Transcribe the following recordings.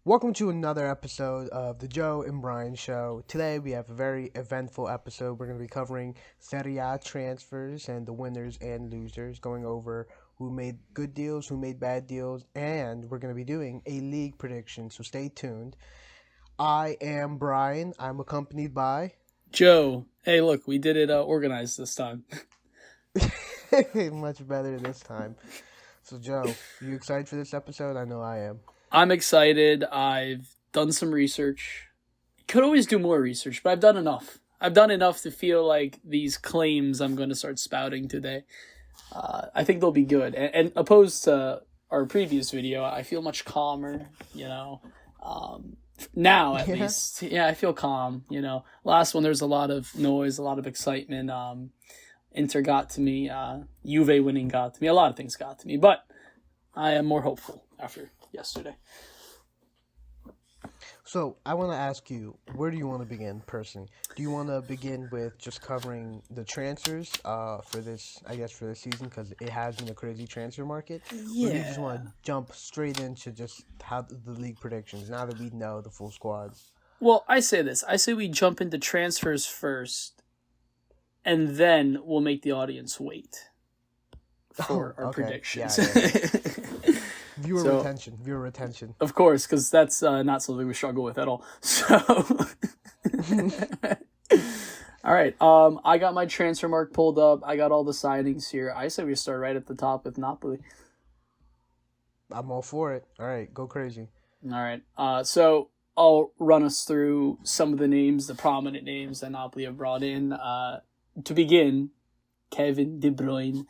Welcome to another episode of the Joe and Brian Show. Today we have a very eventful episode. We're going to be covering Serie A transfers and the winners and losers, going over who made good deals, who made bad deals, and we're going to be doing a league prediction, so stay tuned. I am Brian. I'm accompanied by... Joe. Hey, look, we did it organized this time. Much better this time. So Joe, are you excited for this episode? I know I am. I'm excited. I've done some research. Could always do more research, but I've done enough. I've done enough to feel like these claims I'm going to start spouting today, I think they'll be good. And opposed to our previous video, I feel much calmer, now at least. Yeah, I feel calm, Last one, there's a lot of noise, a lot of excitement. Inter got to me. Juve winning got to me. A lot of things got to me, but I am more hopeful after yesterday. So I want to ask you, where do you want to begin personally? Do you want to begin with just covering the transfers for this season, because it has been a crazy transfer market? Yeah. Or do you just want to jump straight into just how the league predictions now that we know the full squads? Well, I say this. I say we jump into transfers first, and then we'll make the audience wait for our predictions. Yeah. Viewer retention. Of course, because that's not something we struggle with at all. So, all right. I got my transfer mark pulled up. I got all the signings here. I say we start right at the top with Napoli. I'm all for it. All right, go crazy. All right. So I'll run us through some of the names, the prominent names that Napoli have brought in. To begin, Kevin De Bruyne.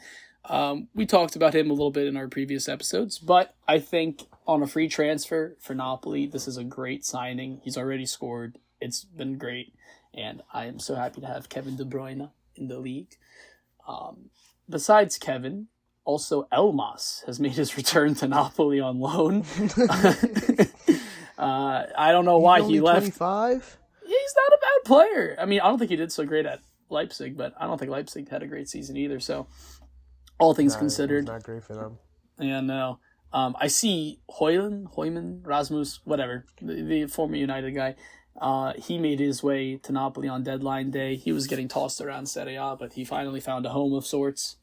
We talked about him a little bit in our previous episodes, but I think on a free transfer for Napoli, this is a great signing. He's already scored. It's been great, and I am so happy to have Kevin De Bruyne in the league. Besides Kevin, also Elmas has made his return to Napoli on loan. I don't know why he left. 25? He's not a bad player. I mean, I don't think he did so great at Leipzig, but I don't think Leipzig had a great season either, so... All things considered. It's not great for them. Yeah, no. I see Hoyman, Rasmus, whatever, the former United guy. He made his way to Napoli on deadline day. He was getting tossed around Serie A, but he finally found a home of sorts.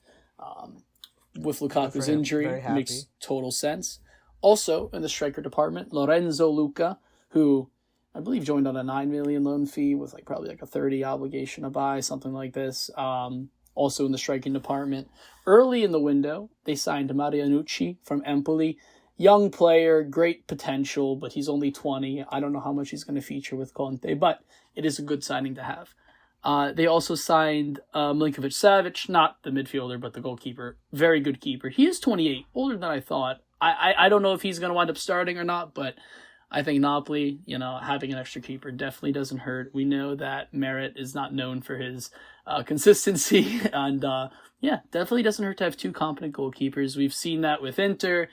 With Lukaku's injury, makes total sense. Also, in the striker department, Lorenzo Luca, who I believe joined on a $9 million loan fee with probably a 30 obligation to buy, something like this. Also in the striking department. Early in the window, they signed Marianucci from Empoli. Young player, great potential, but he's only 20. I don't know how much he's going to feature with Conte, but it is a good signing to have. They also signed Milinkovic-Savic, not the midfielder, but the goalkeeper. Very good keeper. He is 28, older than I thought. I don't know if he's going to wind up starting or not, but I think Napoli, having an extra keeper definitely doesn't hurt. We know that Merit is not known for his consistency, and definitely doesn't hurt to have two competent goalkeepers. We've seen that with Inter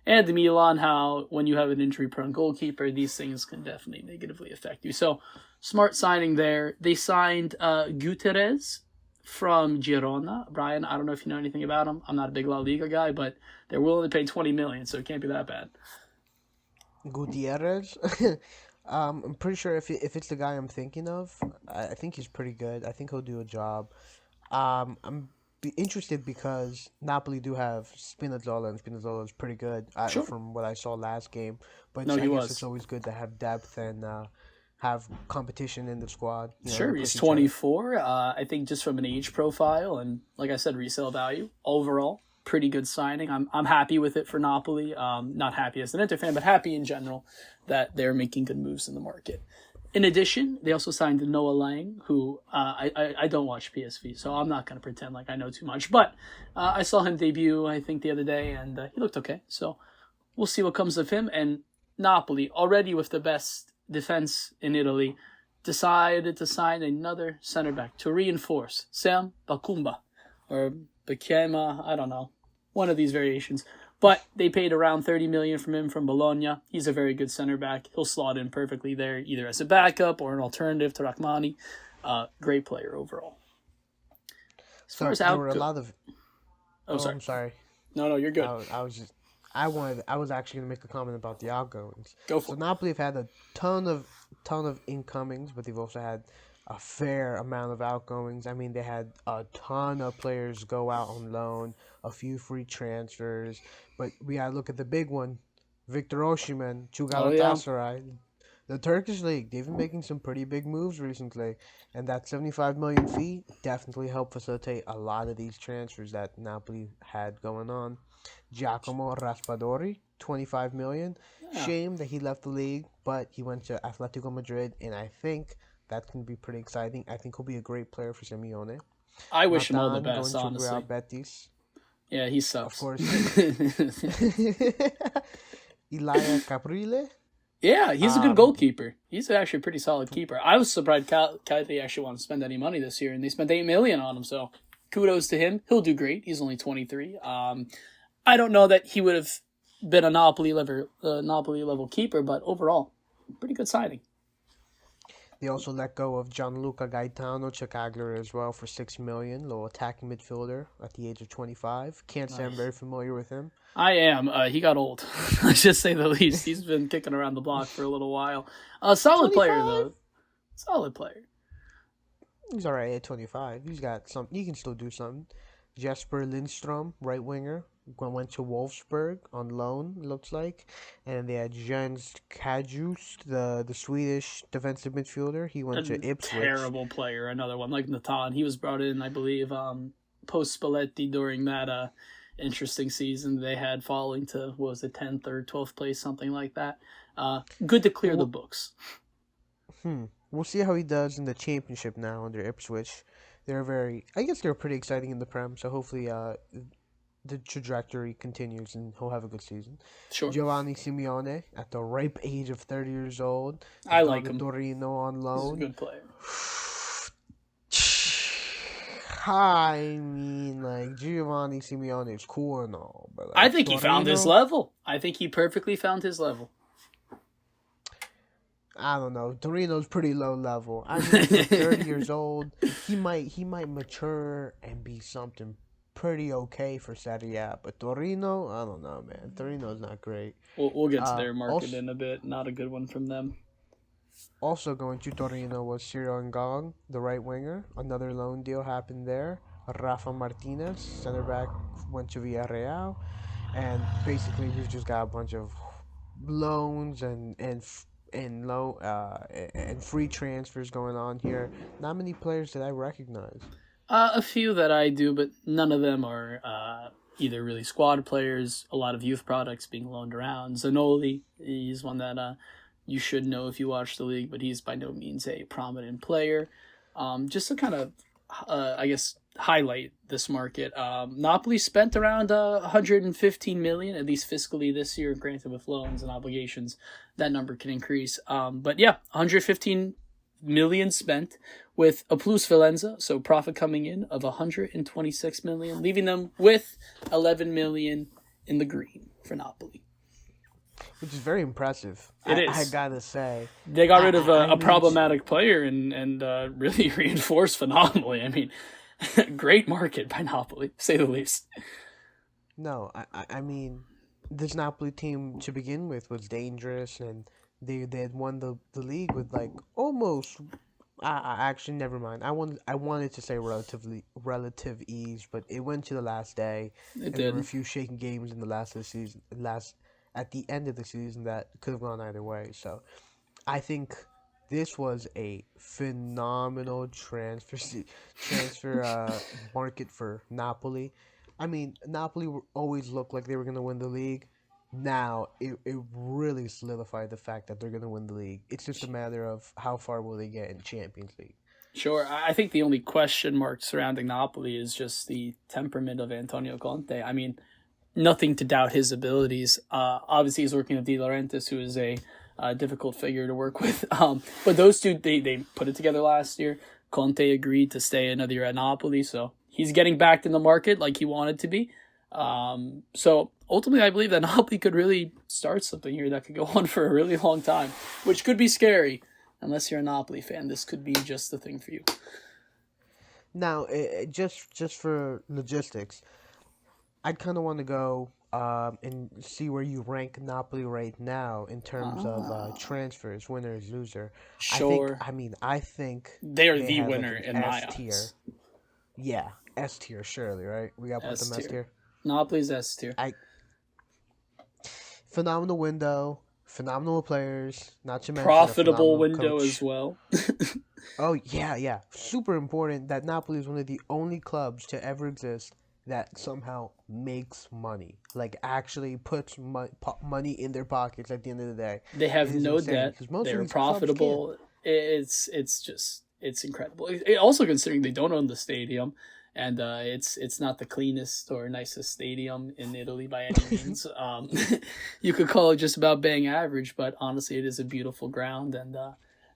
and the Milan, how when you have an injury-prone goalkeeper, these things can definitely negatively affect you. So, smart signing there. They signed Guterres from Girona. Brian, I don't know if you know anything about him. I'm not a big La Liga guy, but they're willing to pay $20 million, so it can't be that bad. Gutierrez. I'm pretty sure if it's the guy I'm thinking of, I think he's pretty good. I think he'll do a job. I'm interested because Napoli do have Spinazzola, and Spinazzola is pretty good from what I saw last game. But I guess it's always good to have depth and have competition in the squad. Sure, he's 24. I think just from an age profile and, like I said, resale value overall. Pretty good signing. I'm happy with it for Napoli. Not happy as an Inter fan, but happy in general that they're making good moves in the market. In addition, they also signed Noah Lang, who I don't watch PSV, so I'm not going to pretend like I know too much. But I saw him debut, I think, the other day, and he looked okay. So we'll see what comes of him. And Napoli, already with the best defense in Italy, decided to sign another center back to reinforce Sam Bakumba, or Bakema, I don't know. One of these variations. But they paid around $30 million from him from Bologna. He's a very good center back. He'll slot in perfectly there, either as a backup or an alternative to Rachmani. Great player overall. As far as there were a lot of... Oh, sorry. I'm sorry. No, you're good. I was just... I was actually gonna make a comment about the outgoings. Go So for it. Napoli have had a ton of incomings, but they've also had a fair amount of outgoings. I mean, they had a ton of players go out on loan, a few free transfers, but we gotta look at the big one, Victor Osimhen to Oh yeah, Galatasaray. The Turkish league, they've been making some pretty big moves recently, and that 75 million fee definitely helped facilitate a lot of these transfers that Napoli had going on. Giacomo Raspadori, 25 million. yeah. Shame that he left the league, but he went to Atletico Madrid, and I think that can be pretty exciting. I think he'll be a great player for Simeone. I wish him all the Matan best, going to Real honestly. Betis. Yeah, he Of sucks. course, Elia Caprile. Yeah, he's a good Um, goalkeeper. He's actually a pretty solid keeper. I was surprised Cali actually wanted to spend any money this year, and they spent 8 million on him. So kudos to him. He'll do great. He's only 23. I don't know that he would have been a Napoli level keeper, but overall, pretty good signing. They also let go of Gianluca Gaetano Cagliari as well for 6 million, little attacking midfielder at the age of 25. Can't say I'm very familiar with him. I am. He got old. Let's just say the least. He's been kicking around the block for a little while. Solid player 25? though. Solid player. He's alright at 25. He's got some. He can still do something. Jesper Lindstrom, right winger, went to Wolfsburg on loan. Looks like, and they had Jens Kajus, the Swedish defensive midfielder. He A went to Ipswich. terrible player. Another one like Natan. He was brought in, I believe, post Spalletti during that interesting season they had, falling to what was it, 10th or 12th place, something like that. Good to clear the Well, books. we'll see how he does in the championship now under Ipswich. I guess they're pretty exciting in the Prem. So hopefully, the trajectory continues and he'll have a good season. Sure, Giovanni Simeone, at the ripe age of 30 years old, I has gone like to him. Torino on He's a loan. good player. I mean, like, Giovanni Simeone is cool and all, but, I like, think he found his Torino, level. I think he perfectly found his level. I don't know. Torino's pretty low level. I mean, for 30 years old, he might mature and be something pretty okay for Serie A, but Torino, I don't know, man. Torino's not great. We'll get to their market Also, in a bit. Not a good one from them. Also going to Torino was Cyril Ngong, the right winger. Another loan deal happened there. Rafa Martinez, center back, went to Villarreal, and basically we've just got a bunch of loans and free transfers going on here. Not many players that I recognize. A few that I do, but none of them are either really squad players. A lot of youth products being loaned around. Zanoli, he's one that you should know if you watch the league, but he's by no means a prominent player. Just to kind of, I guess, highlight this market, Napoli spent around 115 million, at least fiscally this year. Granted, with loans and obligations, that number can increase. But yeah, 115 million spent with a plusvalenza, so profit coming in of 126 million, leaving them with 11 million in the green for Napoli. Which is very impressive. It I is. gotta say. They got rid of I a need problematic player and really reinforced phenomenally. I mean, great market by Napoli, to say the least. No, I mean, this Napoli team to begin with was dangerous, and they had won the league with like almost. I actually never mind. I wanted to say relative ease, but it went to the last day, It and there were a did. few shaky games in the last of the season, last at the end of the season that could have gone either way. So I think this was a phenomenal transfer market for Napoli. I mean, Napoli always looked like they were going to win the league. Now it really solidified the fact that they're going to win the league. It's just a matter of how far will they get in Champions League. Sure. I think the only question mark surrounding Napoli is just the temperament of Antonio Conte. I mean, nothing to doubt his abilities. Obviously, he's working with De Laurentiis, who is a difficult figure to work with. But those two, they put it together last year. Conte agreed to stay another year at Napoli, so he's getting back in the market like he wanted to be. So ultimately, I believe that Napoli could really start something here that could go on for a really long time, which could be scary. Unless you're a Napoli fan, this could be just the thing for you. Now, just for logistics, I'd kind of want to go and see where you rank Napoli right now in terms of Ah, transfers, winners, loser. sure. I think They are they the have like winner an in my S tier. eyes. Yeah, S tier, surely, right? We gotta put S them S tier. tier. Napoli's S tier. I Phenomenal window, phenomenal players. Not to mention a Profitable phenomenal window as coach. well. Oh yeah, yeah. Super important that Napoli is one of the only clubs to ever exist that somehow makes money. Like actually puts money in their pockets at the end of the day. They It have is no insane debt. because most They of are these clubs can't. profitable. It's just it's incredible. Also considering they don't own the stadium, and it's not the cleanest or nicest stadium in Italy by any means. You could call it just about being average, but honestly, it is a beautiful ground, and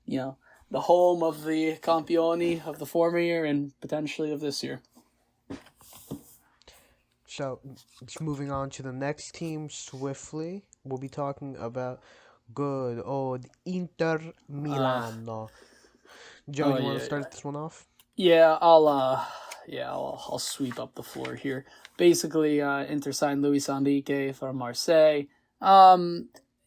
you know the home of the Campioni of the former year and potentially of this year. So, just moving on to the next team swiftly, we'll be talking about good old Inter Uh, Milano. Joe, oh you want to yeah, start this one off? yeah, I'll sweep up the floor here. Basically, Inter signed Luis Enrique from Marseille.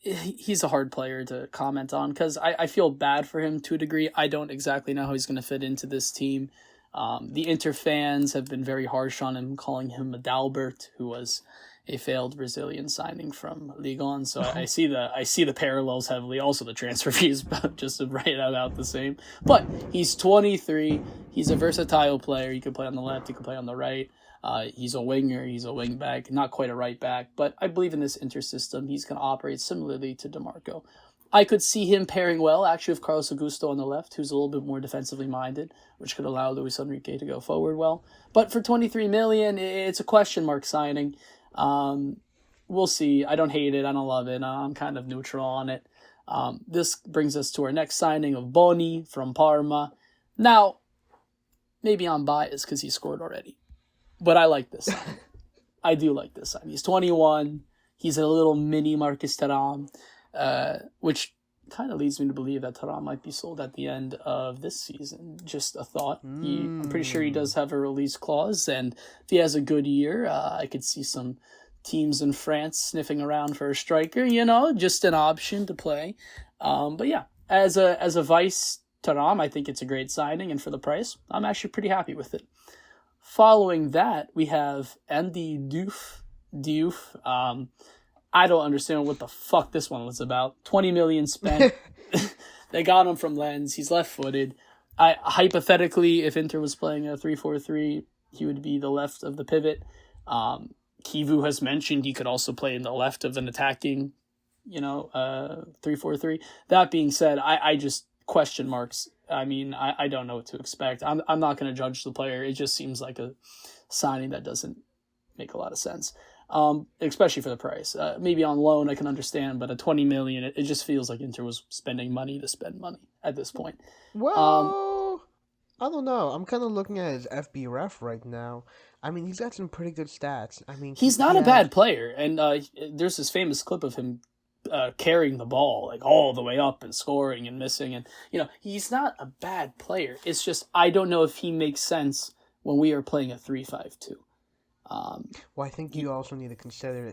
He's a hard player to comment on because I feel bad for him to a degree. I don't exactly know how he's going to fit into this team. The Inter fans have been very harsh on him, calling him a Dalbert, who was a failed Brazilian signing from Ligue 1. So I see the parallels heavily. Also, the transfer fees, just to write that out the same. But he's 23. He's a versatile player. He can play on the left. He can play on the right. He's a winger. He's a wing back. Not quite a right back, but I believe in this Inter system, he's going to operate similarly to DeMarco. I could see him pairing well, actually, with Carlos Augusto on the left, who's a little bit more defensively minded, which could allow Luis Enrique to go forward well. But for 23 million, it's a question mark signing. Um, we'll see. I don't hate it. I don't love it. I'm kind of neutral on it. This brings us to our next signing of Boni from Parma. Now, maybe I'm biased because he scored already, but I like this signing. I do like this signing. He's 21. He's a little mini Marcus Thuram, which kind of leads me to believe that Thuram might be sold at the end of this season. Just a thought. I'm pretty sure he Mm. does have a release clause, and if he has a good year, I could see some teams in France sniffing around for a striker. Just an option to play. But yeah, as a vice Thuram, I think it's a great signing, and for the price, I'm actually pretty happy with it. Following that, we have Andy Diouf. I don't understand what the fuck this one was about. 20 million spent. They got him from Lens. He's left-footed. Hypothetically, if Inter was playing a 3-4-3, he would be the left of the pivot. Kivu has mentioned he could also play in the left of an attacking, 3-4-3. That being said, I just question marks. I mean, I don't know what to expect. I'm not going to judge the player. It just seems like a signing that doesn't make a lot of sense, especially for the price. Maybe on loan I can understand, but at 20 million, it just feels like Inter was spending money to spend money at this point. Um, Well, I don't know. I'm kind of looking at his FB ref right now. I mean, he's got some pretty good stats. I mean, he's he not a has. bad player, and there's this famous clip of him carrying the ball like all the way up and scoring and missing, and he's not a bad player. It's just I don't know if he makes sense when we are playing a 3-5-2. Well, I think you also need to consider.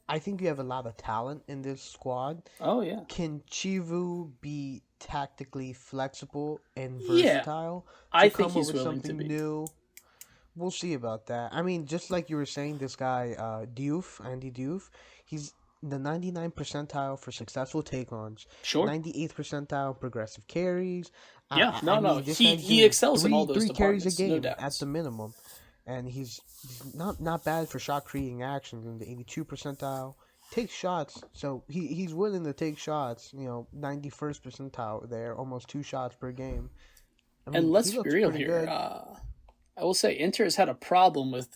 I think you have a lot of talent in this squad. Oh yeah, Can Chivu be tactically flexible and yeah. versatile to I think come up he's with willing to something be. new? We'll see about that. I mean, just like you were saying, this guy, Andy Diouf, he's the 99th percentile for successful take-ons, Sure. 98th percentile progressive carries. Yeah. I No. No. mean, this He guy's he doing excels in all those three carries a departments. No game at doubts. the minimum, and he's not bad for shot creating actions in the 82 percentile. Takes shots, so he's willing to take shots. 91st percentile there, almost 2 shots per game. I And mean, he let's be looks real pretty here. good. I will say Inter has had a problem with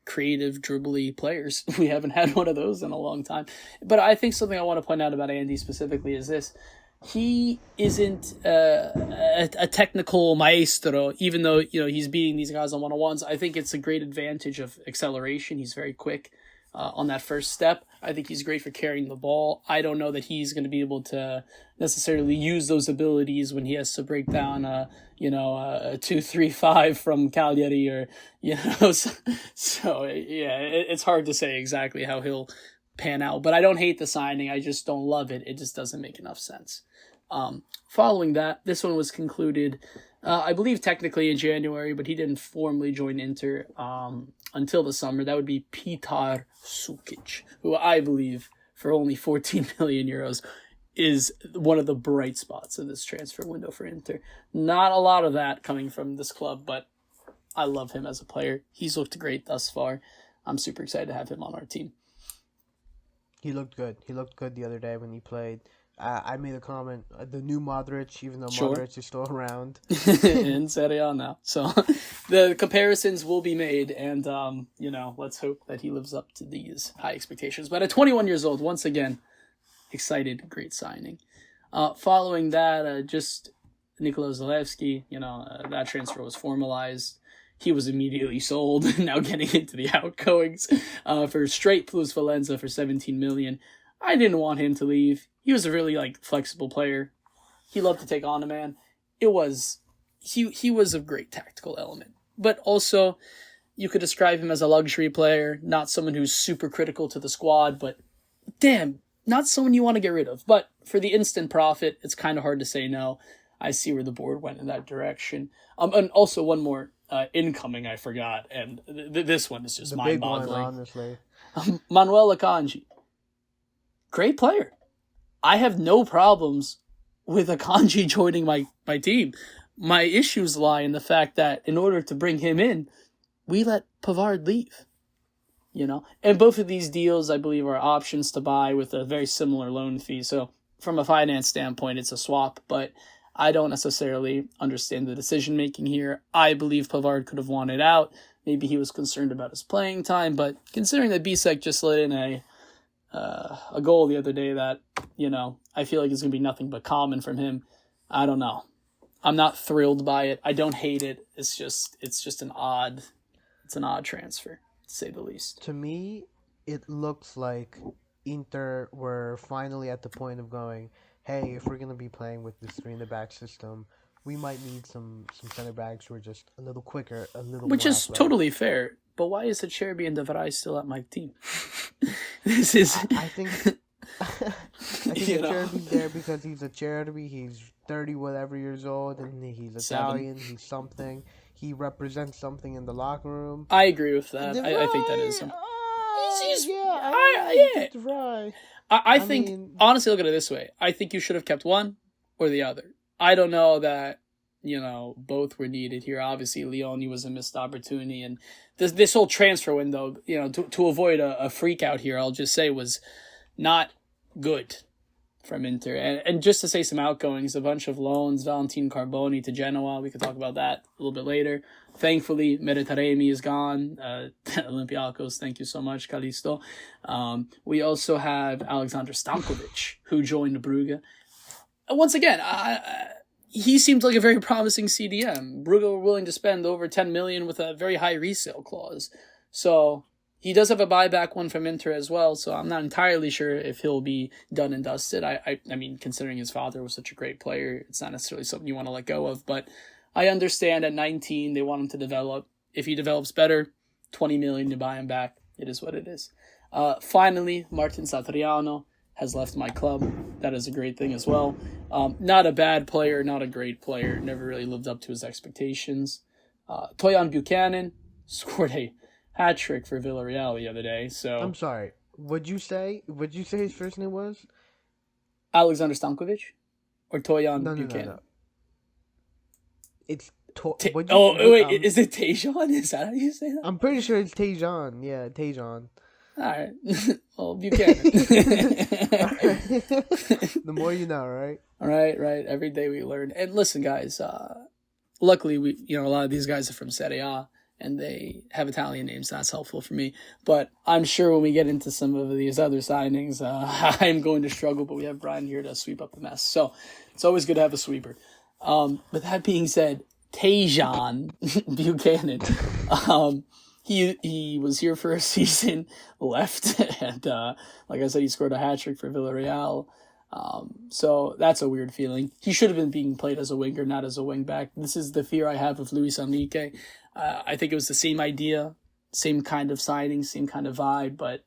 creative dribbly players. We haven't had one of those in a long time. But I think something I want to point out about Andy specifically is this. He isn't a technical maestro, even though he's beating these guys on one-on-ones. I think it's a great advantage of acceleration. He's very quick. on that first step. I think he's great for carrying the ball. I don't know that he's going to be able to necessarily use those abilities when he has to break down a 2-3-5 from Cagliari, or so yeah, it's hard to say exactly how he'll pan out. But I don't hate the signing. I just don't love it. It just doesn't make enough sense. Following that, this one was concluded, I believe technically in January, but he didn't formally join Inter until the summer. That would be Petar Sukic, who I believe for only 14 million euros is one of the bright spots of this transfer window for Inter. Not a lot of that coming from this club, but I love him as a player. He's looked great thus far. I'm super excited to have him on our team. He looked good. He looked good the other day when he played. I made a comment, the new Modric, even though Sure. Modric is still around. In Serie A now. So the comparisons will be made, and, let's hope that he lives up to these high expectations. But at 21 years old, once again, excited, great signing. Following that, just Nikola Zalewski, that transfer was formalized. He was immediately sold, now getting into the outgoings for straight plus Valenza for 17 million. I didn't want him to leave. He was a really flexible player. He loved to take on a man. He was a great tactical element. But also, you could describe him as a luxury player, not someone who's super critical to the squad, but damn, not someone you want to get rid of. But for the instant profit, it's kind of hard to say no. I see where the board went in that direction. And also one more incoming I forgot, and this one is just mind-boggling. Big one, honestly. Manuel Akanji. Great player. I have no problems with Akanji joining my team. My issues lie in the fact that in order to bring him in, we let Pavard leave. And both of these deals, I believe, are options to buy with a very similar loan fee. So from a finance standpoint, it's a swap, but I don't necessarily understand the decision-making here. I believe Pavard could have wanted out. Maybe he was concerned about his playing time, but considering that Bisek just let in a goal the other day that, I feel like it's going to be nothing but common from him, I don't know. I'm not thrilled by it. I don't hate it. It's just an odd transfer, to say the least. To me, it looks like Inter were finally at the point of going, hey, if we're going to be playing with this 3-in-the-back system, we might need some center backs who are just a little quicker, a little Which more is athletic. totally fair. But why is Acerbi and De Vrij still at my team? This is... I think Acerbi's there because he's Acerbi. He's 30 whatever years old, and he's Italian. He's something. He represents something in the locker room. I agree with that. I think that is something. I think, honestly, look at it this way. I think you should have kept one or the other. I don't know that, both were needed here. Obviously, Leone was a missed opportunity. And this whole transfer window, to avoid a freak out here, I'll just say was not good from Inter. And just to say some outgoings, a bunch of loans, Valentin Carboni to Genoa. We could talk about that a little bit later. Thankfully, Meritaremi is gone. Olympiacos, thank you so much, Callisto. We also have Alexander Stankovic, who joined Brugge. Once again, he seemed like a very promising CDM. Brugge were willing to spend over 10 million with a very high resale clause. So he does have a buyback one from Inter as well, so I'm not entirely sure if he'll be done and dusted. I mean, considering his father was such a great player, it's not necessarily something you want to let go of, but I understand at 19 they want him to develop. If he develops better, 20 million to buy him back. It is what it is. Finally, Martin Satriano has left my club. That is a great thing as well. Not a bad player, not a great player. Never really lived up to his expectations. Toyan Buchanan scored a hat trick for Villarreal the other day. So I'm sorry. What'd you say his first name was? Alexander Stankovic or Toyan Buchanan? No. It's wait, is it Tejan? Is that how you say that? I'm pretty sure it's Tejan. Yeah, Tejan. All right. Well, Buchanan. The more you know, right? Right. Every day we learn. And listen, guys, luckily we, a lot of these guys are from Serie A and they have Italian names. That's helpful for me. But I'm sure when we get into some of these other signings, I'm going to struggle, but we have Brian here to sweep up the mess. So it's always good to have a sweeper. But that being said, Tejan Buchanan, He was here for a season, left, and like I said, he scored a hat trick for Villarreal. So that's a weird feeling. He should have been being played as a winger, not as a wing back. This is the fear I have of Luis Enrique. I think it was the same idea, same kind of signing, same kind of vibe, but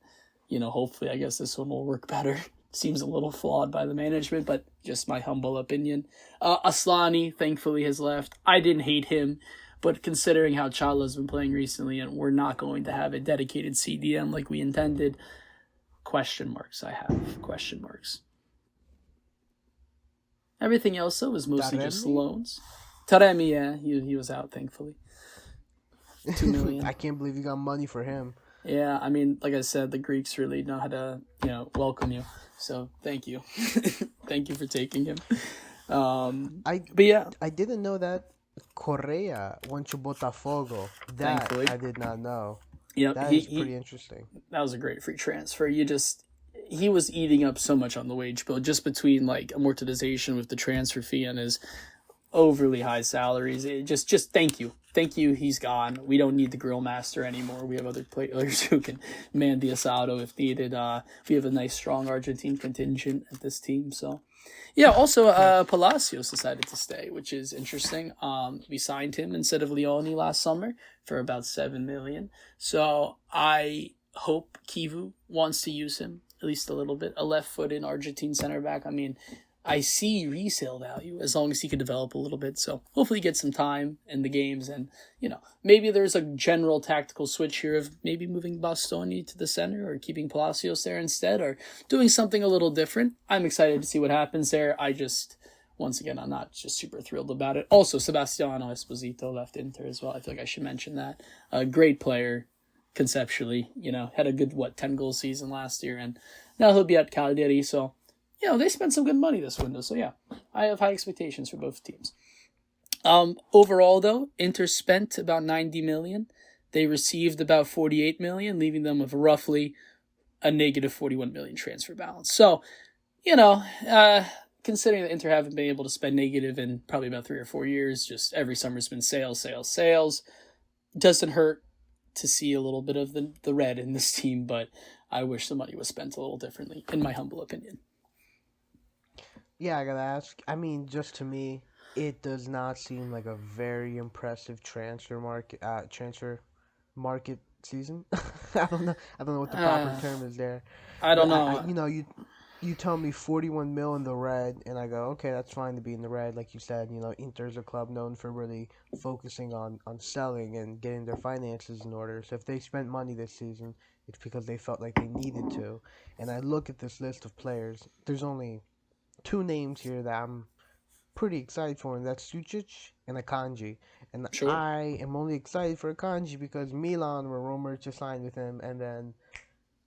hopefully, I guess this one will work better. Seems a little flawed by the management, but just my humble opinion. Aslani, thankfully, has left. I didn't hate him, but considering how Chala's been playing recently and we're not going to have a dedicated CDM like we intended, question marks I have. Question marks. Everything else, though, was mostly just Taremi? loans. Taremi, yeah, he was out, thankfully. 2 million. I can't believe you got money for him. Yeah, I mean, like I said, the Greeks really know how to, welcome you. So thank you, thank you for taking him. I But yeah, I didn't know that Correa went to Botafogo. That thankfully, I did not know. yep, That he is he pretty interesting. that was a great free transfer. He was eating up so much on the wage bill just between like amortization with the transfer fee and his overly high salaries. It just thank you. He's gone. We don't need the grill master anymore. We have other players who can man the asado if needed. We have a nice strong Argentine contingent at this team. So yeah. Also, Palacios decided to stay, which is interesting. We signed him instead of Leone last summer for about 7 million. So I hope Kivu wants to use him at least a little bit. A left-footed Argentine center back. I mean, I see resale value as long as he can develop a little bit. So hopefully get some time in the games and, maybe there's a general tactical switch here of maybe moving Bastoni to the center or keeping Palacios there instead or doing something a little different. I'm excited to see what happens there. Once again, I'm not just super thrilled about it. Also, Sebastiano Esposito left Inter as well. I feel like I should mention that. A great player conceptually, had a good, 10 goal season last year and now he'll be at Cagliari. So, they spent some good money this window. So, yeah, I have high expectations for both teams. Overall, though, Inter spent about 90 million. They received about 48 million, leaving them with roughly a negative 41 million transfer balance. So, considering that Inter haven't been able to spend negative in probably about 3 or 4 years, just every summer's been sales, doesn't hurt to see a little bit of the red in this team, but I wish the money was spent a little differently, in my humble opinion. Yeah, I gotta ask. I mean, just to me, it does not seem like a very impressive transfer market season. I don't know what the proper term is there. I don't But know. you tell me 41 mil in the red, and I go, okay, that's fine to be in the red. Like you said, Inter's a club known for really focusing on selling and getting their finances in order. So if they spent money this season, it's because they felt like they needed to. And I look at this list of players. There's only two names here that I'm pretty excited for, and that's Sucic and Akanji. And Sure. I am only excited for Akanji because Milan were rumored to sign with him, and then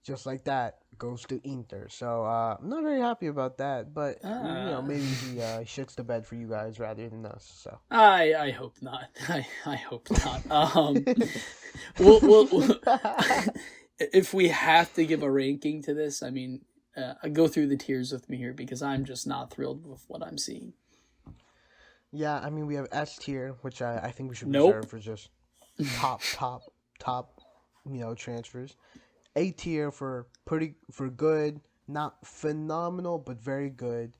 just like that goes to Inter. So I'm not very happy about that, but maybe he shits the bed for you guys rather than us. So I hope not. I hope not. We'll if we have to give a ranking to this, I mean, go through the tiers with me here because I'm just not thrilled with what I'm seeing. yeah, I mean we have S tier, which I think we should Nope. reserve for just top transfers. A tier for good, not phenomenal, but very good.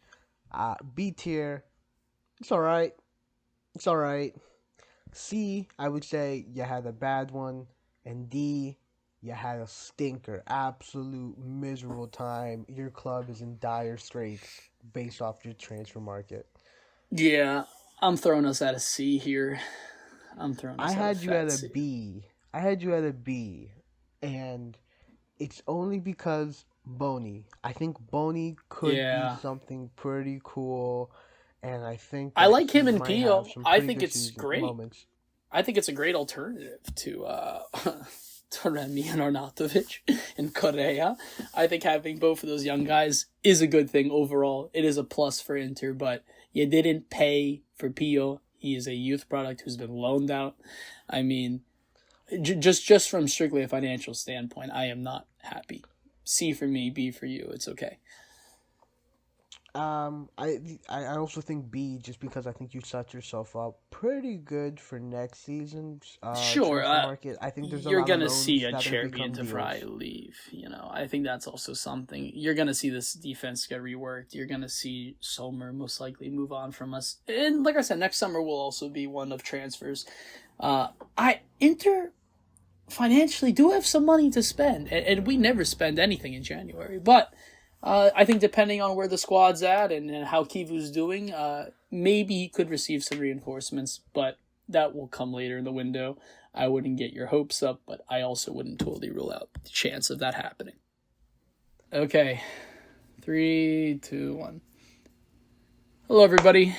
B tier, it's all right. It's all right. C, I would say you had a bad one, and D, you had a stinker, absolute miserable time. Your club is in dire straits based off your transfer market. Yeah, I'm throwing us at a C here. I'm throwing I us at a had you at fat a C. B. I had you at a B, and it's only because Boney. I think Boney could be Yeah, something pretty cool, and I think I that like him he and might have Pio. some I pretty think good it's season great. moments. I think it's a great alternative to to Remy and Arnautovic and Correa. I think having both of those young guys is a good thing overall. It is a plus for Inter, but you didn't pay for Pio. He is a youth product who's been loaned out. I mean, just from strictly a financial standpoint, I am not happy. C for me, B for you. It's okay. I also think B, just because I think you set yourself up pretty good for next season's Sure, transfer market. I think there's a you're lot of gonna see loans a that are Cherry become into Fry deals. leave. I think that's also something. You're gonna see this defense get reworked. You're gonna see Sommer most likely move on from us. And like I said, next summer will also be one of transfers. I Inter financially do have some money to spend, and we never spend anything in January. But I think depending on where the squad's at and how Kivu's doing, maybe he could receive some reinforcements, but that will come later in the window. I wouldn't get your hopes up, but I also wouldn't totally rule out the chance of that happening. Okay, 3, 2, 1. Hello, everybody.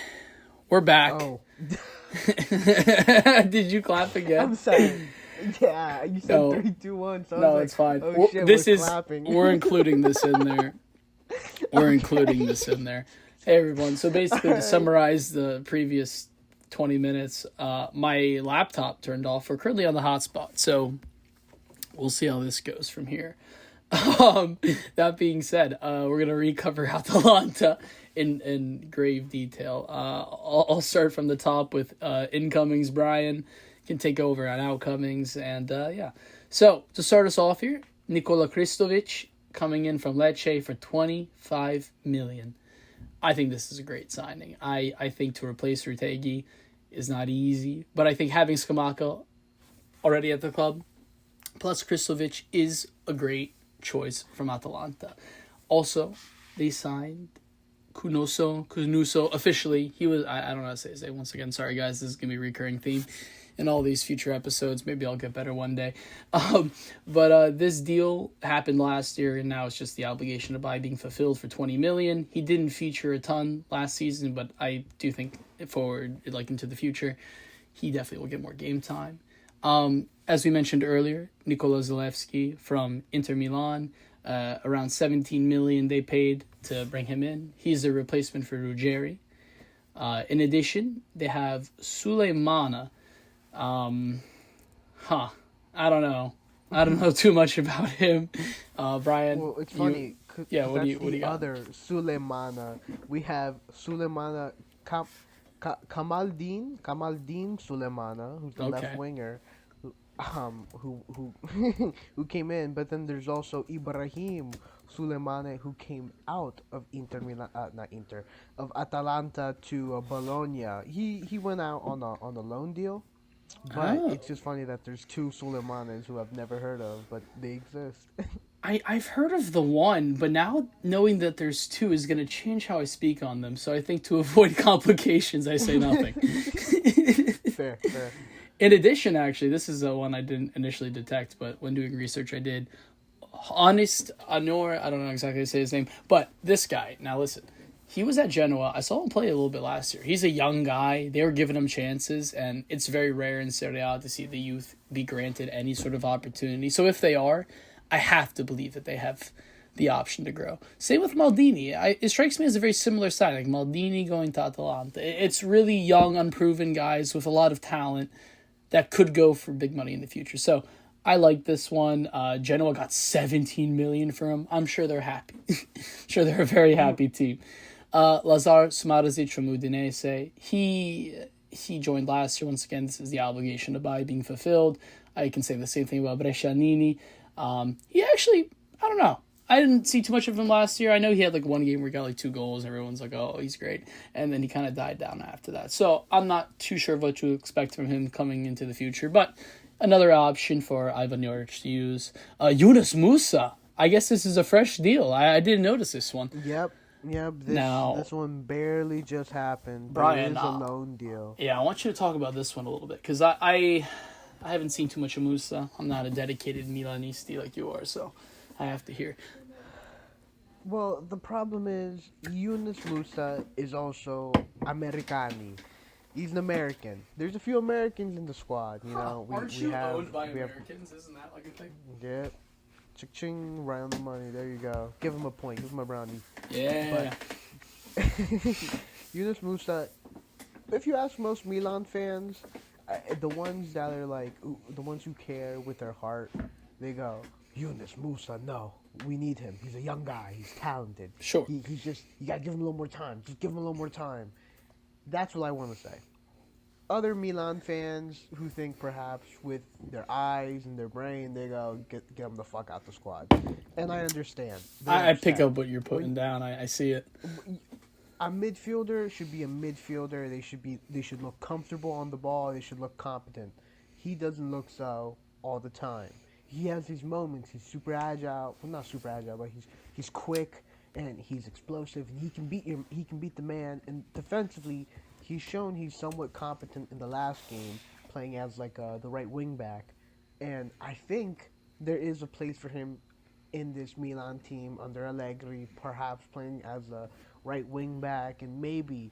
We're back. Oh, Did you clap again? I'm sorry. Yeah, you said No. 3, 2, 1. So I No, was it's like, fine. oh shit, This we're is clapping. we're including this in there. We're Okay. including this in there. Hey everyone. So basically, to Alright. summarize the previous 20 minutes, my laptop turned off. We're currently on the hotspot, so we'll see how this goes from here. That being said, we're gonna recover Atalanta in grave detail. I'll start from the top with incomings. Brian can take over on outcomings, and yeah. So to start us off here, Nikola Kristovic coming in from Lecce for 25 million. I think this is a great signing. I think to replace Rutegi is not easy, but I think having Scamacca already at the club plus Kristovic is a great choice from Atalanta. Also, they signed Kunuso officially. He was I don't know how to say his name once again. Sorry guys, this is gonna be a recurring theme in all these future episodes. Maybe I'll get better one day. But this deal happened last year, and now it's just the obligation to buy being fulfilled for 20 million. He didn't feature a ton last season, but I do think forward, like into the future, he definitely will get more game time. As we mentioned earlier, Nikola Zalewski from Inter Milan, around 17 million they paid to bring him in. He's a replacement for Ruggeri. In addition, they have Suleimana. I don't know. I don't know too much about him. Brian, Well, it's funny. yeah, Cause what do that's you the got? other Suleimana. We have Suleimana Kamaldeen Suleimana, who's the left Okay. winger, who who came in. But then there's also Ibrahim Suleimane, who came out of Inter Milan, not Inter, of Atalanta to Bologna. He went out on a loan deal. But Oh, it's just funny that there's two Suleymanes who I've never heard of, but they exist. I've heard of the one, but now knowing that there's two is going to change how I speak on them. So I think to avoid complications, I say nothing. Fair, fair. In addition, actually, this is the one I didn't initially detect, but when doing research, I did. Honest Anor, I don't know exactly how to say his name, but this guy, now listen, he was at Genoa. I saw him play a little bit last year. He's a young guy. They were giving him chances, and it's very rare in Serie A to see the youth be granted any sort of opportunity. So if they are, I have to believe that they have the option to grow. Same with Maldini. It strikes me as a very similar side, like Maldini going to Atalanta. It's really young, unproven guys with a lot of talent that could go for big money in the future. So I like this one. Genoa got 17 million for him. I'm sure they're happy. Sure, they're a very happy team. Lazar Smarazic from Udinese. He joined last year. Once again, this is the obligation to buy being fulfilled. I can say the same thing about Brescianini. He actually, I don't know. I didn't see too much of him last year. I know he had like one game where he got like 2 goals. Everyone's like, oh, he's great. And then he kind of died down after that. So I'm not too sure what to expect from him coming into the future. But another option for Ivan Juric to use. Yunus Musa. I guess this is a fresh deal. I didn't notice this one. Yep, yep. Now, This one barely just happened, but it Brian, is a loan deal. yeah, I want you to talk about this one a little bit. Because I haven't seen too much of Musa. I'm not a dedicated Milanisti like you are. So I have to hear. Well, the problem is Yunus Musa is also Americani. He's an American. There's a few Americans in the squad. You know, we have we have Isn't that like a thing? yeah, ching right on the money. There you go. Give him a point. Give him a brownie. Yeah. Yunus Musa. If you ask most Milan fans, the ones that are like the ones who care with their heart, they go Yunus Musa, no, we need him. He's a young guy. He's talented. Sure. He's just you gotta give him a little more time. Just give him a little more time. That's what I want to say. Other Milan fans who think perhaps with their eyes and their brain they go get them the fuck out the squad, and I understand they're I pick upset. up what you're putting When down. I see it. a midfielder should be a midfielder, they should look comfortable on the ball. They should look competent. He doesn't look so all the time. He has his moments. He's super agile. Well, not super agile, but he's quick and he's explosive. And he can beat the man. And defensively, he's shown he's somewhat competent in the last game, playing as like the right wing back. And I think there is a place for him in this Milan team under Allegri, perhaps playing as a right wing back, and maybe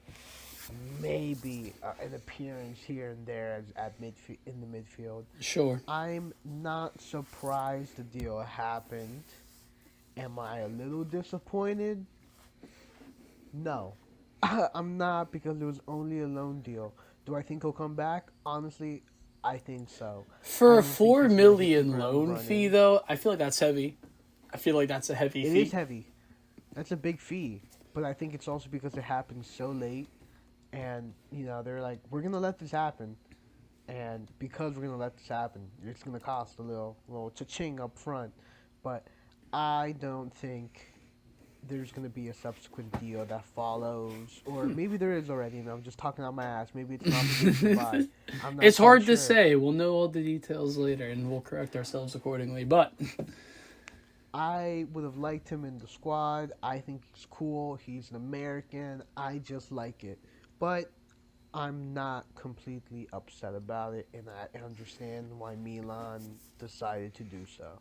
an appearance here and there as at midfield in the midfield. Sure. I'm not surprised the deal happened. Am I a little disappointed? No, I'm not because it was only a loan deal. Do I think he'll come back? Honestly, I think so. I For a don't think four he's gonna hit the million ground loan fee, running. though, I feel like that's heavy. I feel like that's a heavy It is fee. heavy. That's a big fee, but I think it's also because it happened so late, and they're like, we're gonna let this happen, and because we're gonna let this happen, it's gonna cost a little cha-ching up front, but I don't think there's gonna be a subsequent deal that follows, or maybe there is already, and I'm just talking out my ass. Maybe it's an obligation to buy. I'm not It's quite hard to sure. say. We'll know all the details later, and we'll correct ourselves accordingly. But I would have liked him in the squad. I think he's cool. He's an American. I just like it. But I'm not completely upset about it, and I understand why Milan decided to do so.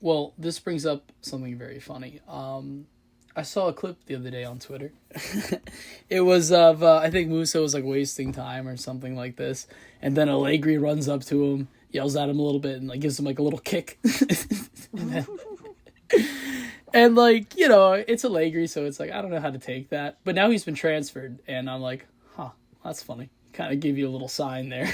well, this brings up something very funny. I saw a clip the other day on Twitter. It was of I think Musa was like wasting time or something like this, and then Allegri runs up to him, yells at him a little bit, and like gives him like a little kick. and, then, and like it's Allegri, so it's like I don't know how to take that. But now he's been transferred, and I'm like, huh, that's funny. Kind of give you a little sign there.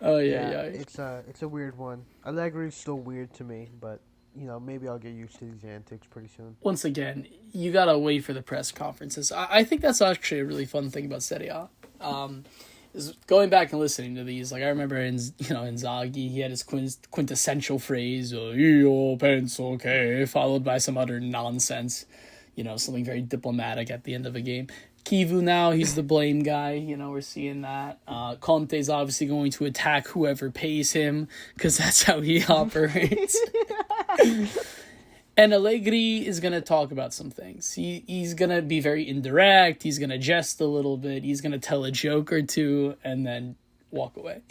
Oh yeah, Yeah, yeah. it's a weird one. Allegri's still weird to me, but maybe I'll get used to these antics pretty soon. Once again, you gotta wait for the press conferences. I think that's actually a really fun thing about Serie A. Is going back and listening to these. Like I remember in Inzaghi, he had his quintessential phrase "Io penso che," followed by some utter nonsense. Something very diplomatic at the end of a game. Kivu now, he's the blame guy. We're seeing that. Conte's obviously going to attack whoever pays him because that's how he operates. And Allegri is going to talk about some things. He's going to be very indirect. He's going to jest a little bit. He's going to tell a joke or two and then walk away.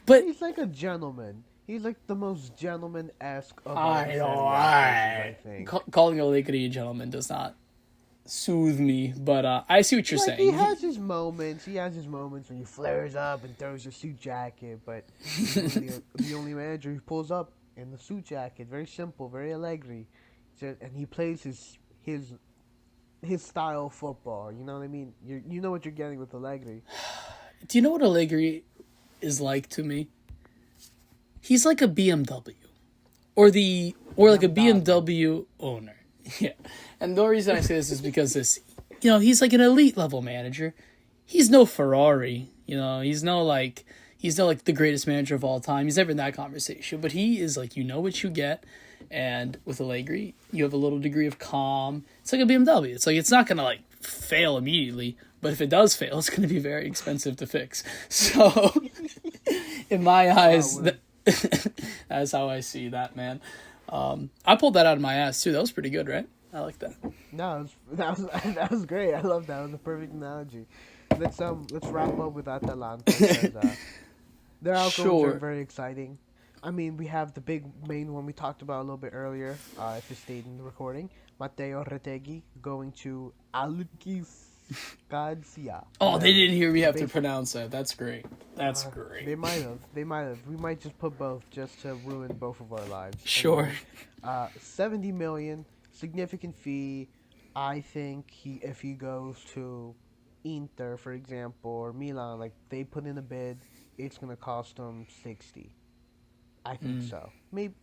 But He's like a gentleman. He's like the most gentleman-esque of all the I Serie know A coaches, I think. calling Allegri a gentleman does not soothe me. But I see what you're Like he saying. has his moments. He has his moments when he flares up and throws a suit jacket, but he's the only manager who pulls up in the suit jacket. Very simple, very Allegri, and he plays his style of football. You know what I mean? You know what you're getting with Allegri. Do you know what Allegri is like to me? He's like a BMW. Or like a BMW owner. Yeah. And the reason I say this is because he's like an elite level manager. He's no Ferrari, he's no like the greatest manager of all time. He's never in that conversation, but he is like what you get. And with Allegri, you have a little degree of calm. It's like a BMW. It's like it's not gonna like fail immediately, but if it does fail, it's gonna be very expensive to fix. So, in my eyes, Well, that's how I see that, man. I pulled that out of my ass too. That was pretty good, right? I like that. no, that was great. I love that. It was a perfect analogy. Let's wrap up with Atalanta because their outcomes are Sure. very exciting. I mean, we have the big main one we talked about a little bit earlier. If you stayed in the recording, Matteo Retegui going to Alkiscadia. Oh, they didn't hear me have to Basi- pronounce that. That's great. That's great. They might have. They might have. We might just put both just to ruin both of our lives. Sure. 70 million, significant fee. I think if he goes to Inter, for example, or Milan, like they put in a bid, it's gonna cost him 60. I think so. Maybe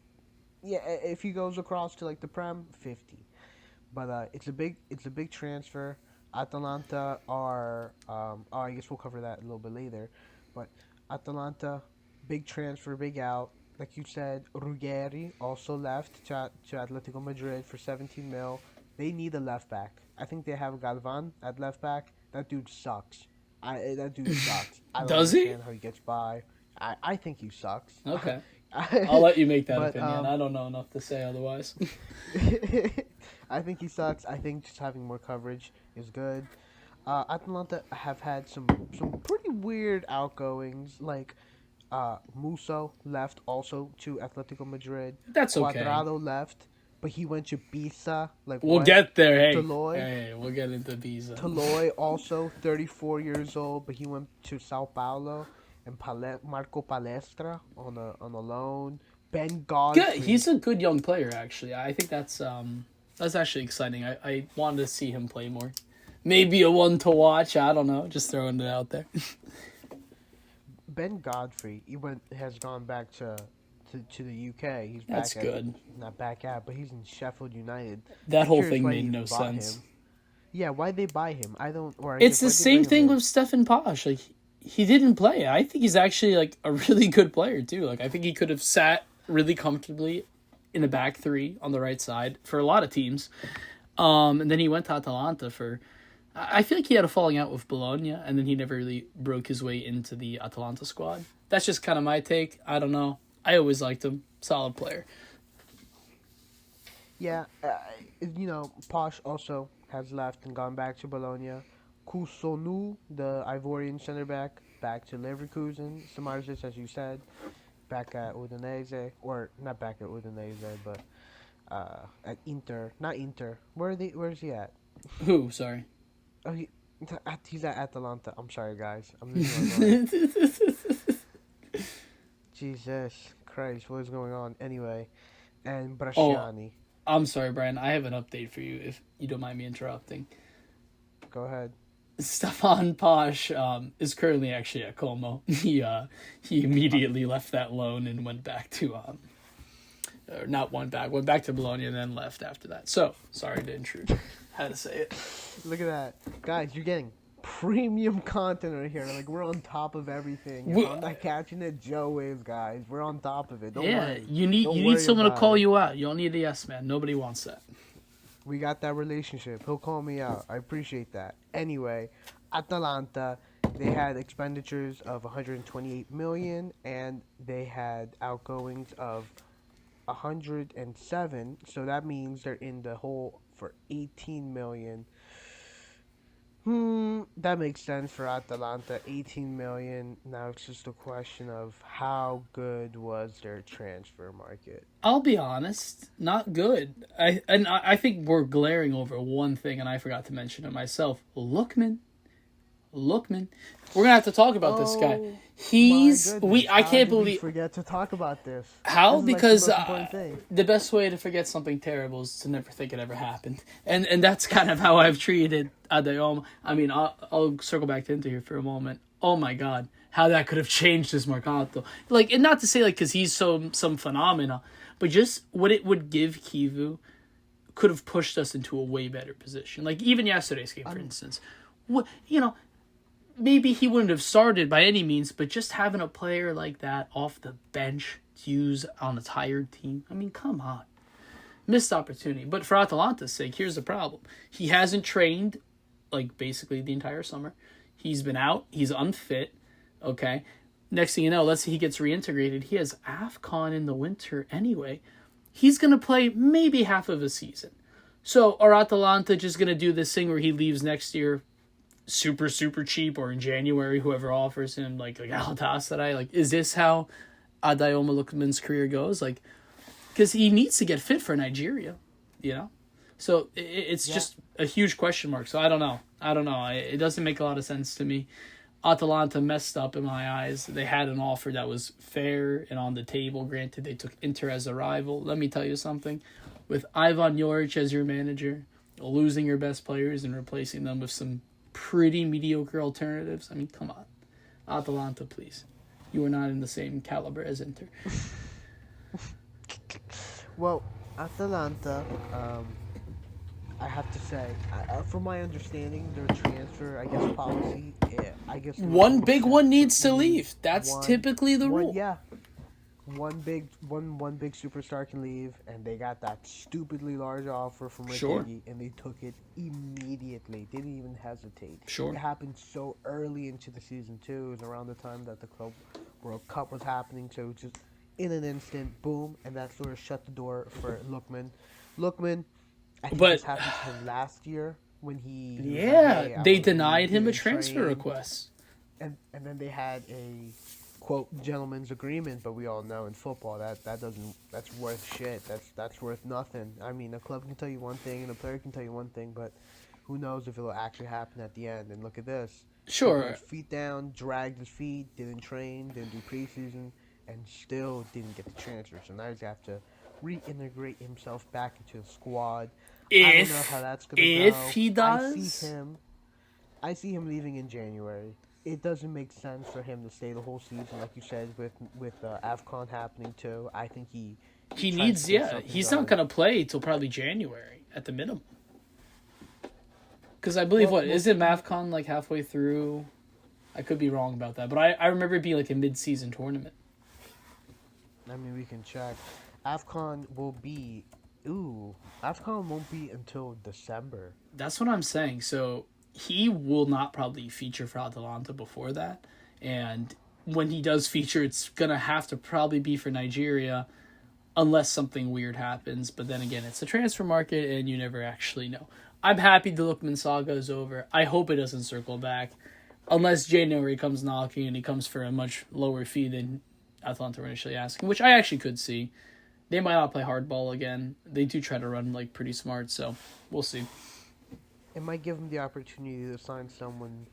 yeah. If he goes across to like the Prem, 50. But it's a big transfer. Atalanta are oh, I guess we'll cover that a little bit later, but Atalanta, big transfer, big out. Like you said, Ruggeri also left to Atletico Madrid for 17 mil. They need a left back. I think they have Galvan at left back. That dude sucks. That dude sucks. I don't Does he? understand how he gets by. I think he sucks. Okay. I'll let you make that But opinion. I don't know enough to say otherwise. I think he sucks. I think just having more coverage is good. Atalanta have had some pretty weird outgoings. Like Musso left also to Atletico Madrid. That's okay. Cuadrado left, but he went to Pisa. Like We'll what? get there. Toloy. Hey, we'll get into Visa. Toloy also 34 years old, but he went to Sao Paulo. And Marco Palestra on a loan. Ben Yeah, Godfrey. he's a good young player. Actually, I think that's actually exciting. I wanted to see him play more. Maybe a one to watch. I don't know. Just throwing it out there. Ben Godfrey, has gone back to the UK. He's That's back good. Not back at, but he's in Sheffield United. That I'm whole curious thing why made they no bought sense. him. Yeah, why'd they buy him? I don't. Or I It's guess, the why'd they same bring him thing in? with Stefan Posh. Like he didn't play. I think he's actually like a really good player too. Like I think he could have sat really comfortably in the back three on the right side for a lot of teams. And then he went to Atalanta for. I feel like he had a falling out with Bologna, and then he never really broke his way into the Atalanta squad. That's just kind of my take. I don't know. I always liked him. Solid player. Yeah, Posh also has left and gone back to Bologna. Kusonu, the Ivorian center back to Leverkusen. Samardzic, as you said, back at Udinese, or not back at Udinese, but at Inter. Not Inter. Where's he at? Who? Sorry. Oh, he's at Atalanta. I'm sorry, guys. I'm losing my mind. Jesus Christ, what is going on? Anyway, and Bresciani. I'm sorry, Brian. I have an update for you if you don't mind me interrupting. Go ahead. Stefan Posh is currently actually at Como. He immediately left that loan and went back to or not went back to Bologna and then left after that. So sorry to intrude. Had to say it. Look at that, guys! You're getting premium content right here. Like we're on top of everything. I'm not catching it. Joe is, guys. We're on top of it. Don't worry. You need someone to call you out. You don't need a yes man. Nobody wants that. We got that relationship. He'll call me out. I appreciate that. Anyway, Atalanta, they had expenditures of 128 million and they had outgoings of 107. So that means they're in the hole for 18 million. That makes sense for Atalanta. 18 million. Now it's just a question of how good was their transfer market. I'll be honest, not good. I think we're glaring over one thing, and I forgot to mention it myself. Lookman. We're gonna have to talk about this guy. I can't believe forget to talk about this. How? This is because like the most important thing. The best way to forget something terrible is to never think it ever happened, and that's kind of how I've treated Adeyom. I mean, I'll circle back to Inter here for a moment. Oh my God, how that could have changed his Mercato. Like, and not to say like because he's some phenomena, but just what it would give Kivu could have pushed us into a way better position. Like even yesterday's game, for instance, maybe he wouldn't have started by any means, but just having a player like that off the bench to use on a tired team, I mean, come on. Missed opportunity. But for Atalanta's sake, here's the problem. He hasn't trained, like, basically the entire summer. He's been out. He's unfit. Okay? Next thing you know, let's say he gets reintegrated. He has AFCON in the winter anyway. He's going to play maybe half of a season. So are Atalanta just going to do this thing where he leaves next year super cheap, or in January whoever offers him like Galatasaray? Like, is this how Adeomo Lookman's career goes? Like, because he needs to get fit for Nigeria, so it's just a huge question mark. So I don't know. It doesn't make a lot of sense to me. Atalanta messed up in my eyes. They had an offer that was fair and on the table. Granted, they took Inter as a rival. Let me tell you something. With Ivan Joric as your manager, losing your best players and replacing them with some pretty mediocre alternatives. I mean, come on. Atalanta, please. You are not in the same caliber as Inter. Well, Atalanta, I have to say, from my understanding, their transfer, I guess, policy, I guess they would One only big accept one to needs to leave leave. That's one, typically the one, rule. yeah, one big superstar can leave, and they got that stupidly large offer from Sure, Ricky, and they took it immediately. They didn't even hesitate. It sure. happened so early into the season too. It was around the time that the Club World Cup was happening, so just in an instant, boom, and that sort of shut the door for Lookman. Lookman, I think But this happened to him last year when he was like, yeah, "Hey, I they want to leave, denied him a didn't transfer train," request. and then they had a quote gentleman's agreement, but we all know in football that doesn't that's worth shit. That's worth nothing. I mean, a club can tell you one thing and a player can tell you one thing, but who knows if it'll actually happen at the end? And look at this. He put Sure, his feet down, dragged his feet, didn't train, didn't do preseason, and still didn't get the transfer. So now he's have to reintegrate himself back into the squad. I don't know how if that's gonna if go. he I see does, him. I see him leaving in January. It doesn't make sense for him to stay the whole season, like you said, with Afcon happening too. I think he he tries to needs. get Yeah, something he's not done. gonna play till probably January at the minimum. Because I believe Well, what we'll is it see. Mavcon like halfway through? I could be wrong about that, but I remember it being like a mid-season tournament. I mean, we can check. Afcon will be. Ooh, Afcon won't be until December. That's what I'm saying. So he will not probably feature for Atalanta before that, and when he does feature, it's gonna have to probably be for Nigeria, unless something weird happens. But then again, it's a transfer market, and you never actually know. I'm happy the Lookman saga is over. I hope it doesn't circle back, unless January comes knocking and he comes for a much lower fee than Atalanta were initially asking, which I actually could see. They might not play hardball again. They do try to run like pretty smart, so we'll see. It might give him the opportunity to sign someone,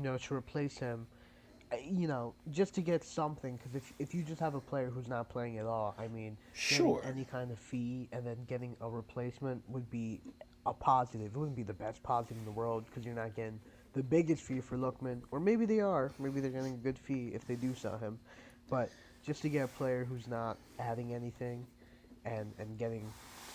to replace him. Just to get something. Because if you just have a player who's not playing at all, I mean, getting Sure. any kind of fee and then getting a replacement would be a positive. It wouldn't be the best positive in the world because you're not getting the biggest fee for Lookman, or maybe they are. Maybe they're getting a good fee if they do sell him. But just to get a player who's not adding anything and getting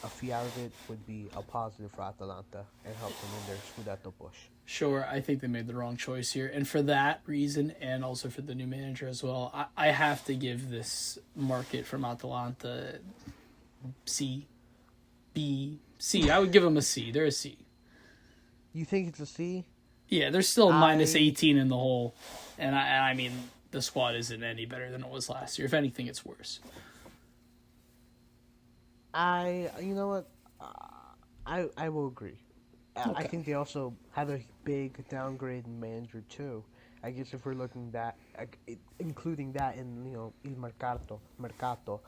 a fee out of it would be a positive for Atalanta and help them in their Scudetto push. Sure, I think they made the wrong choice here. And for that reason, and also for the new manager as well, I have to give this market from Atalanta C, B, C. I would give them a C. They're a C. You think it's a C? Yeah, they're still minus I 18 in the hole. And I mean, the squad isn't any better than it was last year. If anything, it's worse. you know what? I will agree. I Okay. think they also had a big downgrade in manager too. I guess if we're looking that, including that in il mercato,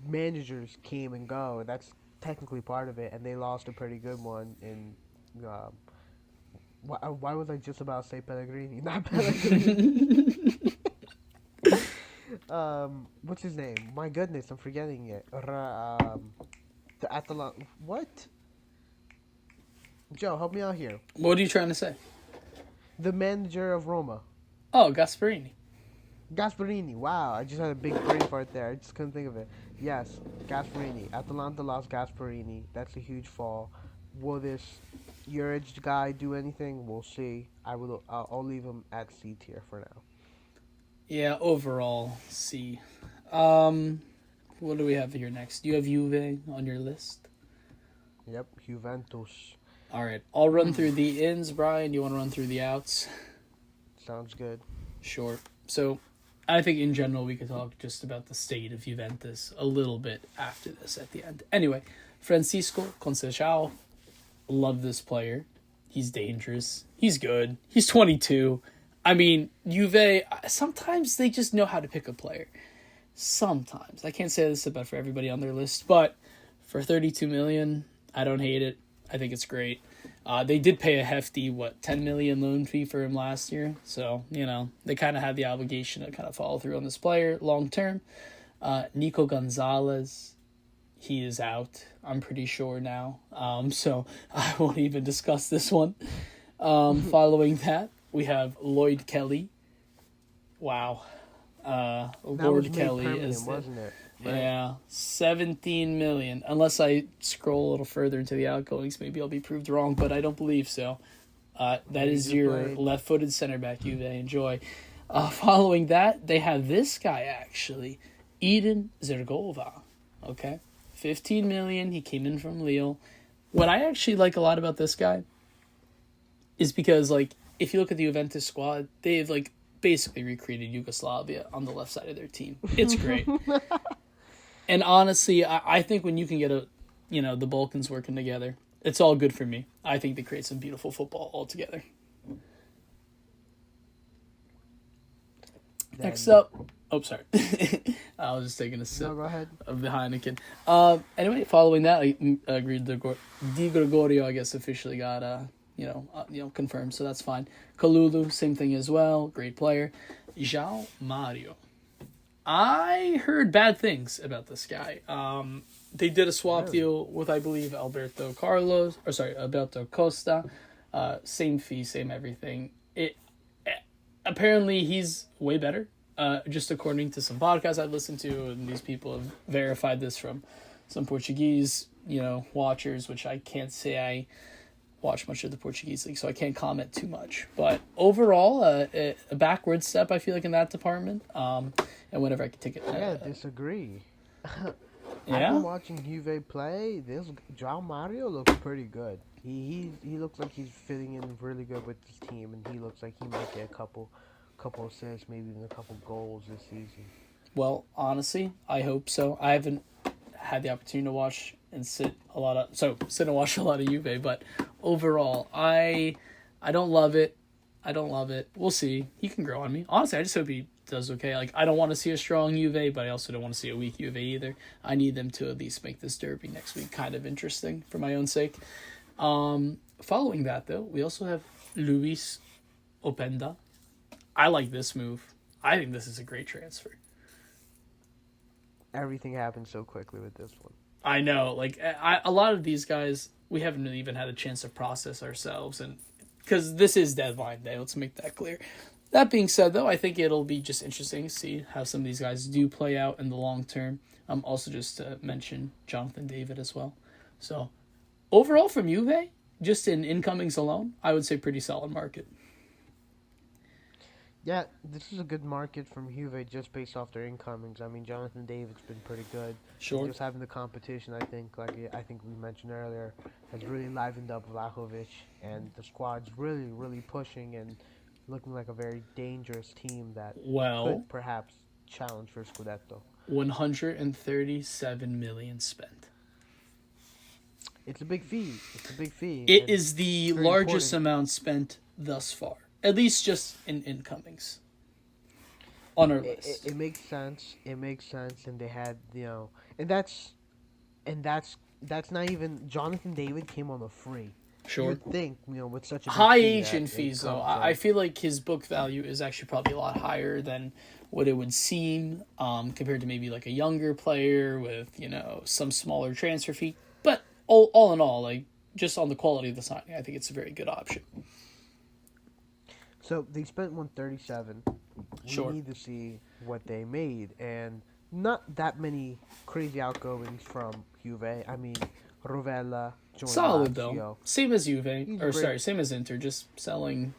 managers came and go. That's technically part of it, and they lost a pretty good one in. Um, why was I just about to say Pellegrini? Not Pellegrini. What's his name? My goodness, I'm forgetting it. The Atalanta. What? Joe, help me out here. What are you trying to say? The manager of Roma, Oh, Gasparini. Gasparini. Wow, I just had a big brain fart there. I just couldn't think of it. Yes, Gasparini. Atalanta lost Gasparini. That's a huge fall. Will this Juric guy do anything? We'll see. I'll leave him at C tier for now. Yeah, overall, C. What do we have here next? You have Juve on your list. Yep, Juventus. All right, I'll run through the ins, Brian. You want to run through the outs? Sounds good. Sure. So, I think in general we could talk just about the state of Juventus a little bit after this at the end. Anyway, Francisco Conceição, love this player. He's dangerous. He's good. He's 22. I mean, Juve, sometimes they just know how to pick a player. Sometimes. I can't say this about for everybody on their list, but for 32 million, I don't hate it. I think it's great. They did pay a hefty 10 million loan fee for him last year, so they kind of had the obligation to kind of follow through on this player long term. Nico Gonzalez, he is out. I'm pretty sure now, so I won't even discuss this one. Following that, we have Lloyd Kelly. Wow, That was Lord made Kelly permanent, is the wasn't it? right? Yeah, 17 million. Unless I scroll a little further into the outgoings, maybe I'll be proved wrong, but I don't believe so. That He is just your played. left-footed center back, Juve. Enjoy. Following that, they have this guy actually, Eden Zergova. Okay, 15 million. He came in from Lille. What I actually like a lot about this guy is because, like, if you look at the Juventus squad, they've like basically recreated Yugoslavia on the left side of their team. It's great. And honestly, I think when you can get the Balkans working together, it's all good for me. I think they create some beautiful football altogether. Next Then up, oh sorry, I was just taking a no, sip go ahead. of the Heineken. Anyway, following that, I agreed Di Gregorio, I guess, officially got confirmed, so that's fine. Kalulu, same thing as well, great player. João Mario. I heard bad things about this guy. They did a swap Really? deal with, I believe, Alberto Costa. Same fee, same everything. Apparently he's way better. Just according to some podcasts I've listened to, and these people have verified this from some Portuguese, watchers, which I can't say I watch much of the Portuguese league, so I can't comment too much. But overall, a backward step, I feel like, in that department. And whenever I can take it. Yeah, disagree. I've Yeah? been watching Juve play. This João Mario looks pretty good. He looks like he's fitting in really good with this team, and he looks like he might get a couple assists, maybe even a couple goals this season. Well, honestly, I hope so. I haven't had the opportunity to watch and sit and watch a lot of Juve, but overall, I don't love it. I don't love it. We'll see. He can grow on me. Honestly, I just hope he does okay. Like, I don't want to see a strong Juve, but I also don't want to see a weak Juve either. I need them to at least make this derby next week kind of interesting for my own sake. Following that, though, we also have Luis Openda. I like this move. I think this is a great transfer. Everything happened so quickly with this one. I know, like, a lot of these guys, we haven't really even had a chance to process ourselves, and because this is deadline day, let's make that clear. That being said, though, I think it'll be just interesting to see how some of these guys do play out in the long term. Also, just to mention Jonathan David as well. So, overall, from Juve, just in incomings alone, I would say pretty solid market. Yeah, this is a good market from Juve just based off their incomings. I mean, Jonathan David's been pretty good. Sure. Just having the competition, I think, I think we mentioned earlier, has really livened up Vlahovic, and the squad's really, really pushing and looking like a very dangerous team that Well, could perhaps challenge for Scudetto. 137 million spent. It's a big fee. It's a big fee. It and is the it's very largest important. amount spent thus far, at least just in incomings on our list. It makes sense. It makes sense, and they had and that's not even Jonathan David came on a free. You Sure. would think with such a big High fee agent that it fees, though. comes I on. feel like his book value is actually probably a lot higher than what it would seem, compared to maybe like a younger player with some smaller transfer fee. But all in all, like, just on the quality of the signing, I think it's a very good option. So they spent 137. Sure. We need to see what they made, and not that many crazy outgoings from Juve. I mean, Rovella joined Solid, Lazio. though. Same as Juve, He's or great. sorry, same as Inter, just selling,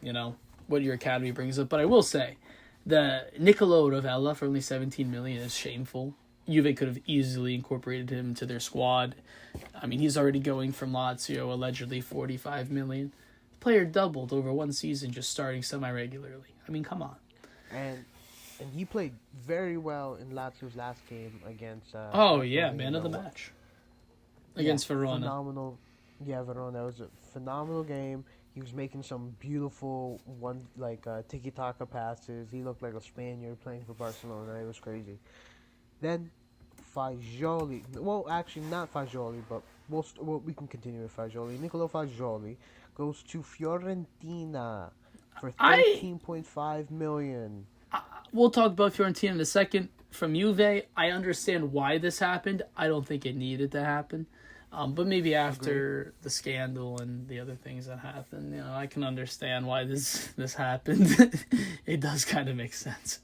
what your academy brings up. But I will say, the Nicolo Rovella for only 17 million is shameful. Juve could have easily incorporated him into their squad. I mean, he's already going from Lazio, allegedly 45 million. The player doubled over one season just starting semi-regularly. I mean, come on. And he played very well in Lazio's last game against. Oh, yeah, Verona. man of the match. Against Verona. Phenomenal. Yeah, Verona. That was a phenomenal game. He was making some beautiful tiki-taka passes. He looked like a Spaniard playing for Barcelona. It was crazy. Then Fagioli. Well, actually, not Fagioli, but we can continue with Fagioli. Nicolo Fagioli goes to Fiorentina for 13.5 million. We'll talk about Fiorentina in a second. From Juve, I understand why this happened. I don't think it needed to happen. But maybe after the scandal and the other things that happened, I can understand why this happened. It does kind of make sense.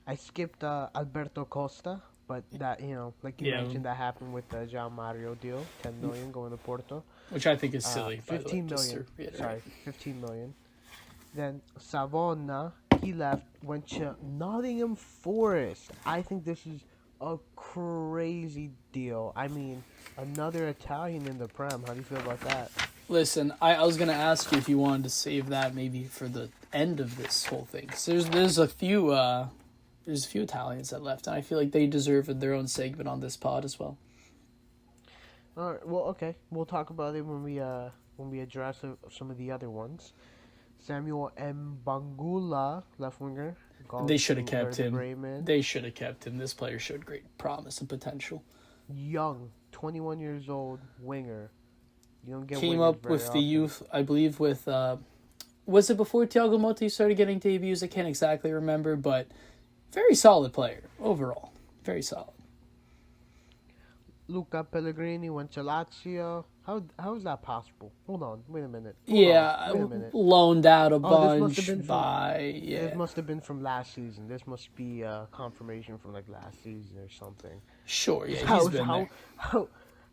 I skipped Alberto Costa, but that like you Yeah, mentioned, that happened with the Jean Mario deal, 10 million going to Porto. which I think is silly, by the way, 15 just million. to reiterate. Sorry, 15 million. Then Savona, he left, went to Nottingham Forest. I think this is a crazy deal. I mean, another Italian in the Prem. How do you feel about that? Listen, I was gonna ask you if you wanted to save that maybe for the end of this whole thing. So there's a few Italians that left, and I feel like they deserve their own segment on this pod as well. All right. Well, okay. We'll talk about it when we address some of the other ones. Samuel M. Bangula, left winger, They gone should have to kept Werder him. Bremen. They should have kept him. This player showed great promise and potential. Young, 21 years old, winger. You don't get Came wingers up very with the often. youth, I believe, with was it before Thiago Motta started getting debuts? I can't exactly remember, but very solid player overall. Very solid. Luca Pellegrini went to Lazio. How is that possible? Hold on, wait a minute. Yeah, Wait a minute. loaned out a Oh, this must have bunch been from by this yeah. must have been from last season. This must be confirmation from like last season or something. Sure, Because yeah, he's been there.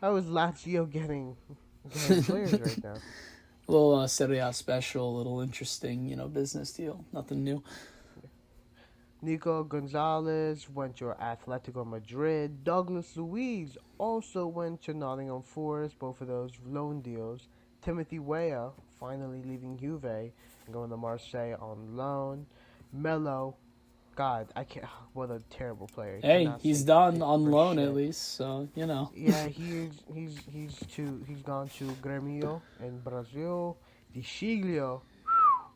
how is Lazio getting players right now? A little Serie A special, a little interesting, business deal. Nothing new. Nico Gonzalez went to Atletico Madrid. Douglas Luiz also went to Nottingham Forest. Both of those loan deals. Timothy Weah finally leaving Juve and going to Marseille on loan. Melo, God, I can't. What a terrible player. Hey, Cannot he's say done it on for loan at shit. least, so. Yeah, he's gone to Grêmio in Brazil. Di Sciglio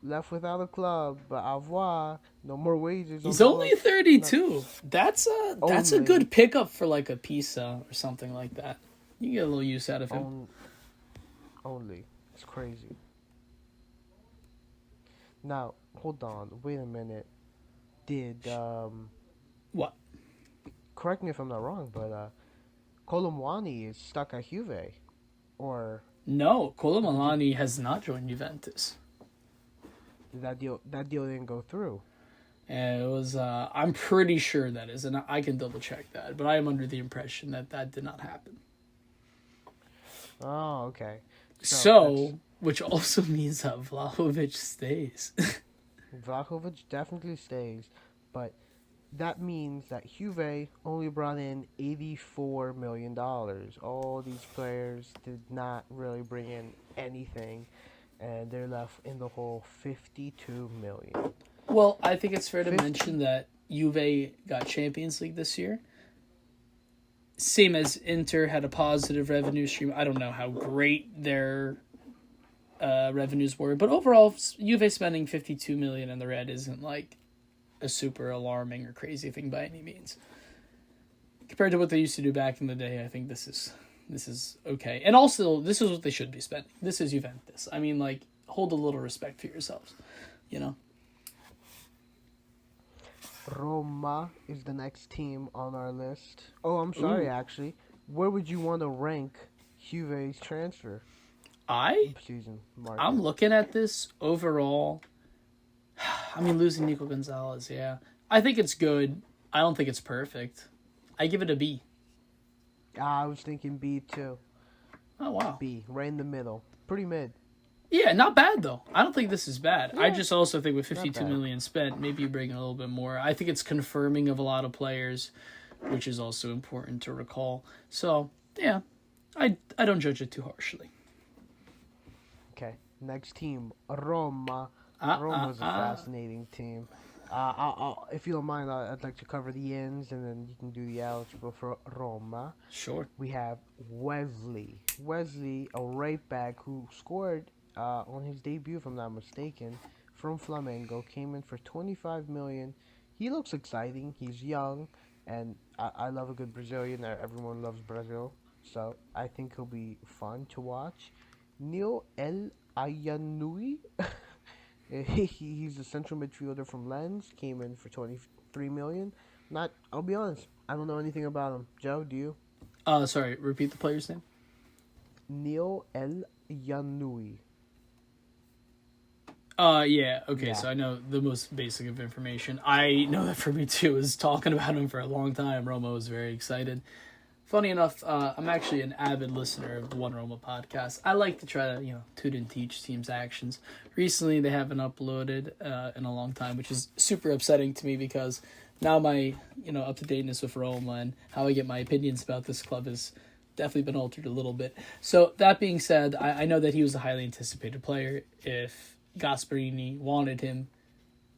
left without a club, but au revoir. No more wages on He's the only books. Not 32. That's a only, good pickup for like a Pisa or something like that. You get a little use out of him. on, only. It's crazy. Now, hold on. Wait a minute. Did What? correct me if I'm not wrong, but Colomwani is stuck at Juve, or No, did you Kolomalani has not joined Juventus. did that deal didn't go through? And it was. I'm pretty sure that is, and I can double check that. But I am under the impression that that did not happen. Oh, okay. So that's So, which also means that Vlahovic stays. Vlahovic definitely stays, but that means that Juve only brought in $84 million. All these players did not really bring in anything, and they're left in the hole 52 million. Well, I think it's fair to 50. mention that Juve got Champions League this year. Same as Inter had a positive revenue stream. I don't know how great their revenues were, but overall, Juve spending 52 million in the red isn't like a super alarming or crazy thing by any means. Compared to what they used to do back in the day, I think this is okay. And also, this is what they should be spending. This is Juventus. I mean, like, hold a little respect for yourselves, you know. Roma is the next team on our list. Oh, I'm sorry, Ooh, actually. Where would you want to rank Juve's transfer I season I'm market? looking at this overall. I mean, losing Nico Gonzalez, yeah. I think it's good. I don't think it's perfect. I give it a B. I was thinking B too. Oh wow. B, right in the middle. Pretty mid. Yeah, not bad though. I don't think this is bad. I Yeah, just also think with not 52 bad. million spent, maybe you bring in a little bit more. I think it's confirming of a lot of players, which is also important to recall. So yeah, I don't judge it too harshly. Okay, next team, Roma. Ah ah Roma's a ah. fascinating team. If you don't mind, I'd like to cover the ins and then you can do the outs. But for Roma, Sure. we have Wesley. Wesley, a right back who scored on his debut, if I'm not mistaken, from Flamengo, came in for 25 million. He looks exciting. He's young, and I love a good Brazilian. Everyone loves Brazil, so I think he'll be fun to watch. Neil El Ayanui. He's a central midfielder from Lens. Came in for 23 million. Not. I'll be honest. I don't know anything about him. Joe, do you? Sorry. Repeat the player's name. Neil El Yanui. Yeah, okay, Yeah. so I know the most basic of information. I know that Fabrizio was talking about him for a long time. Roma was very excited. Funny enough, I'm actually an avid listener of the One Roma podcast. I like to try to, tune and teach teams' actions. Recently, they haven't uploaded in a long time, which is super upsetting to me because now my, up to dateness with Roma and how I get my opinions about this club has definitely been altered a little bit. So that being said, I know that he was a highly anticipated player. If Gasparini wanted him,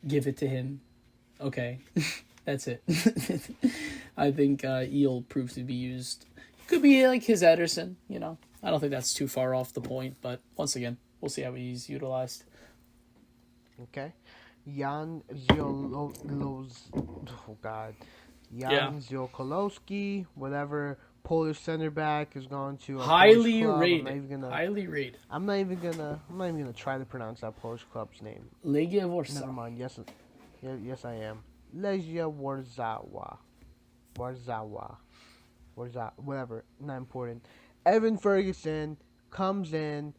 give it to him. Okay, that's it. I think Eel proved to be used. Could be like his Ederson, I don't think that's too far off the point, but once again, we'll see how he's utilized. Okay. Jan Ziolos. Oh God. Yeah. Jan Ziokolowski, whatever Polish center back, is going to a Polish Highly club. rated. Highly rated. I'm not even gonna try to pronounce that Polish club's name. Legia Warsaw. Never mind. Yes, yes, I am. Legia Warzawa. Warzawa. Warzawa. Whatever. Not important. Evan Ferguson comes in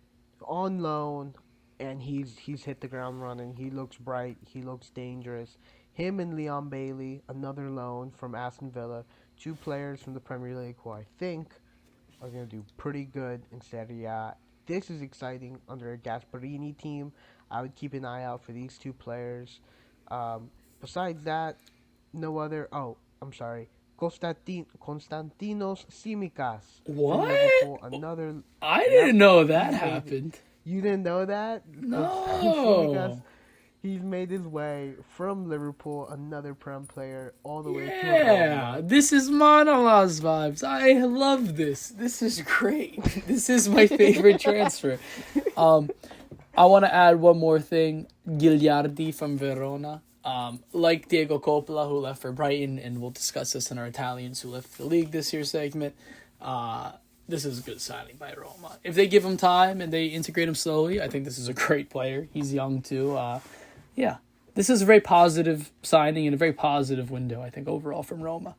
on loan, and he's hit the ground running. He looks bright. He looks dangerous. Him and Leon Bailey, another loan from Aston Villa, two players from the Premier League who I think are going to do pretty good in Serie A. This is exciting under a Gasparini team. I would keep an eye out for these two players. Besides that, no other. Oh, I'm sorry. Konstantinos Simikas from What? Liverpool. Another. I Yep. didn't know that He's made. happened. You didn't know that? Simikas. No. He's made his way from Liverpool, another Prem player, all the way to Yeah, Roma. this is Manolas vibes. I love this. This is great. This is my favorite transfer. I want to add one more thing. Gigliardi from Verona. Like Diego Coppola, who left for Brighton, and we'll discuss this in our Italians who left the league this year segment. This is a good signing by Roma. If they give him time and they integrate him slowly, I think this is a great player. He's young too. Yeah, this is a very positive signing and a very positive window, I think, overall from Roma.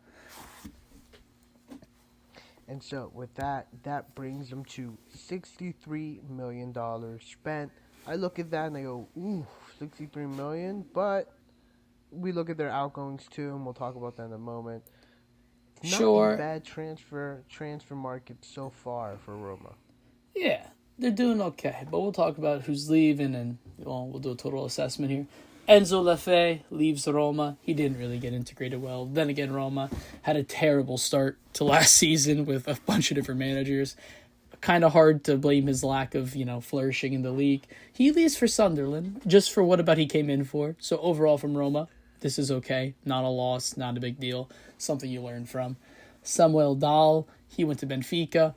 And so, with that, that brings them to $63 million spent. I look at that and I go, ooh, $63 million. But we look at their outgoings too, and we'll talk about that in a moment. It's not a Sure, bad transfer market so far for Roma. yeah, they're doing okay, but we'll talk about who's leaving and we'll do a total assessment here. Enzo Lefebvre leaves Roma. He didn't really get integrated well. Then again, Roma had a terrible start to last season with a bunch of different managers. Kind of hard to blame his lack of, flourishing in the league. He leaves for Sunderland, just for what about he came in for. So overall from Roma, this is okay. Not a loss, not a big deal. Something you learn from. Samuel Dahl, he went to Benfica.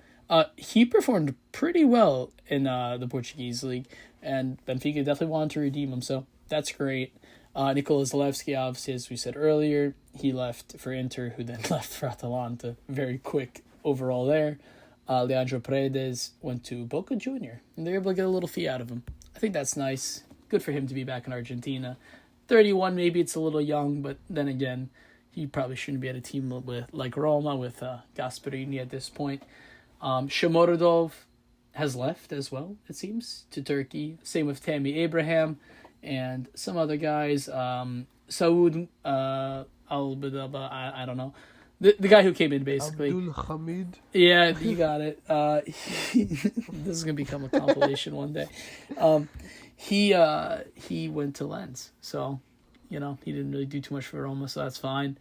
He performed pretty well in the Portuguese league, and Benfica definitely wanted to redeem him, so that's great. Nikola Zalewski, obviously, as we said earlier, he left for Inter, who then left for Atalanta. Very quick overall there. Leandro Paredes went to Boca Junior, and they're able to get a little fee out of him. I think that's nice. Good for him to be back in Argentina. 31, maybe it's a little young, but then again, he probably shouldn't be at a team like Roma with Gasparini at this point. Shomurodov has left as well, it seems, to Turkey. Same with Tammy Abraham and some other guys. Saud Al-Bidaba, I don't know. The guy who came in, basically. Abdul Hamid. Yeah, you got it. This is going to become a compilation one day. He went to Lens, so, he didn't really do too much for Roma, so that's fine.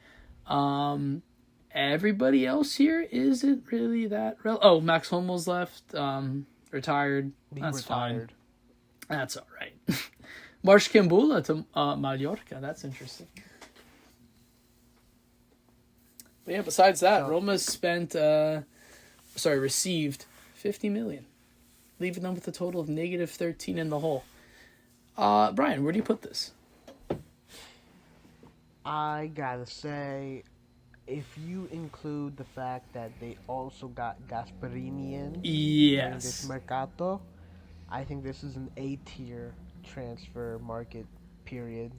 Everybody else here isn't really that Max Hummels left, retired. That's fine. That's all right. Marsh Kimbula to Mallorca. That's interesting. But yeah, besides that, Roma received 50 million, leaving them with a total of negative 13 in the hole. Brian, where do you put this? I gotta say, if you include the fact that they also got Gasparini in during this mercato, I think this is an A-tier transfer market period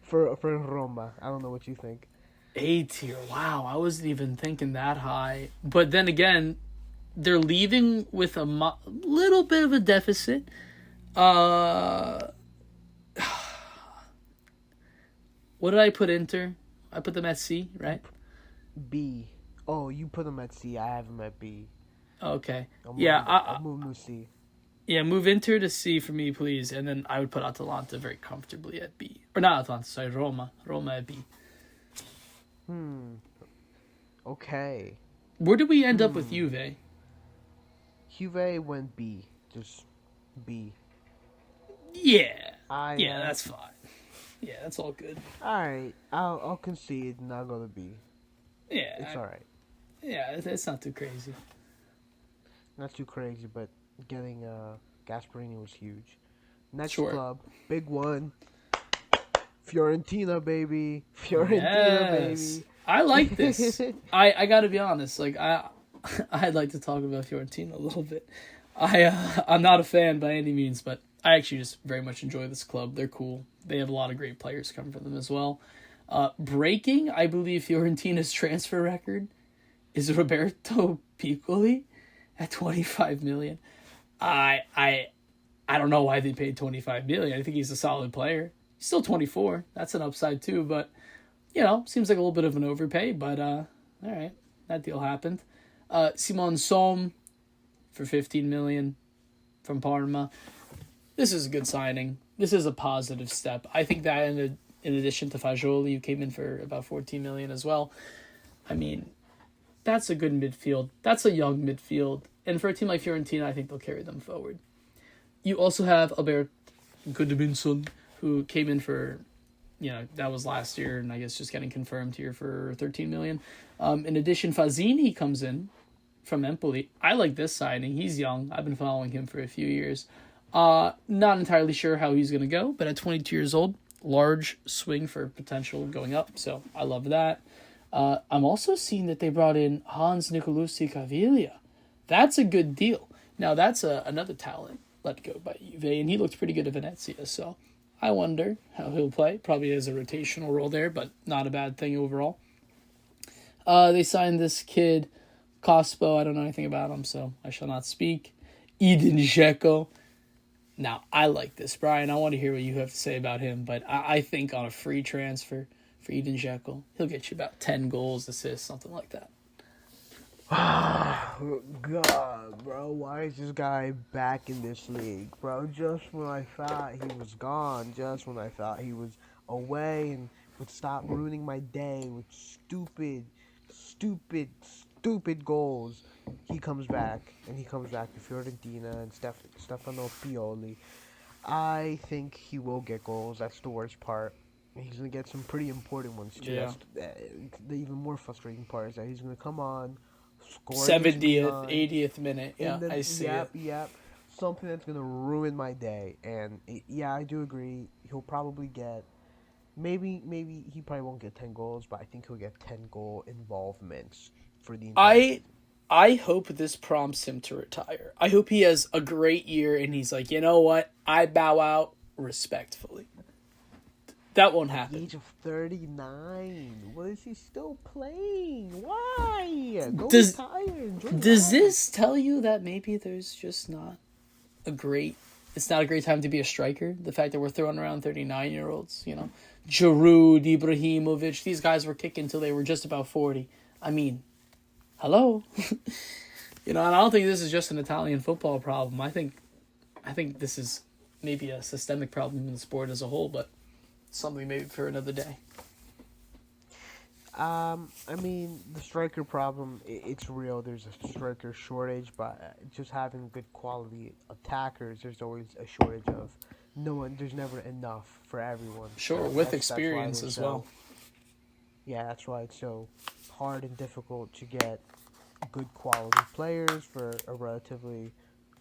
for Roma. I don't know what you think. A-tier. Wow, I wasn't even thinking that high. But then again, they're leaving with a little bit of a deficit. Uh, what did I put Inter? I put them at C, right? B. Oh, you put them at C. I have them at B. Okay. I'll Yeah, move. I'll move them to C. yeah, move Inter to C for me, please, and then I would put Atalanta very comfortably at B. Or not Atalanta, sorry, Roma. Roma at B. Okay. Where did we end up with Juve? Juve went B. Just B. Yeah. I. Yeah, that's fine. Yeah, that's all good. All right. I'll concede and I'll go to B. Yeah. It's all right. Yeah, it's not too crazy. Not too crazy, but getting Gasparini was huge. Next Sure. club, big one. Fiorentina, baby. Fiorentina, Yes. baby. I like this. I gotta be honest. Like I'd like to talk about Fiorentina a little bit. I'm not a fan by any means, but I actually just very much enjoy this club. They're cool. They have a lot of great players coming from them as well. Breaking, I believe Fiorentina's transfer record is Roberto Piccoli at 25 million. I don't know why they paid 25 million. I think he's a solid player. He's still 24. That's an upside too, but seems like a little bit of an overpay, but all right. That deal happened. Simon Som for 15 million from Parma. This is a good signing. This is a positive step. I think that in addition to Fagioli, who came in for about 14 million as well. I mean, that's a good midfield. That's a young midfield. And for a team like Fiorentina, I think they'll carry them forward. You also have Albert Gudmundsson, who came in for, that was last year, and I guess just getting confirmed here for 13 million. In addition, Fazzini comes in from Empoli. I like this signing. He's young. I've been following him for a few years. Not entirely sure how he's going to go, but at 22 years old, large swing for potential going up. So I love that. I'm also seeing that they brought in Hans Nicolucci Caviglia. That's a good deal. Now, that's another talent let go by Juve, and he looked pretty good at Venezia. So I wonder how he'll play. Probably has a rotational role there, but not a bad thing overall. They signed this kid, Cospo. I don't know anything about him, so I shall not speak. Edin Dzeko. Now, I like this, Brian. I want to hear what you have to say about him, but I think on a free transfer for Edin Dzeko, he'll get you about 10 goals, assists, something like that. God, bro, why is this guy back in this league, bro? Just when I thought he was gone, just when I thought he was away and would stop ruining my day with stupid goals, he comes back, and he comes back to Fiorentina and Stefano Pioli. I think he will get goals. That's the worst part. He's going to get some pretty important ones, too. Yeah. The even more frustrating part is that he's going to come on, score 70th, 80th minute. Yeah, then, I see it. Yep. Something that's going to ruin my day. And, I do agree. He'll probably get... Maybe he probably won't get 10 goals, but I think he'll get 10 goal involvements for the entire I hope this prompts him to retire. I hope he has a great year and he's like, you know what? I bow out respectfully. That won't happen. At the age of 39. What is he still playing? Why? Go retire. Enjoy Does life. this tell you that maybe there's just it's not a great time to be a striker? The fact that we're throwing around 39-year-olds, Giroud, Ibrahimovic, these guys were kicking until they were just about 40. I mean, hello? And I don't think this is just an Italian football problem. I think this is maybe a systemic problem in the sport as a whole, but something maybe for another day. I mean, the striker problem, it's real. There's a striker shortage, but just having good quality attackers, there's always a shortage of. There's never enough for everyone. Sure, So with experience as well. Yeah, that's why it's so hard and difficult to get good quality players for a relatively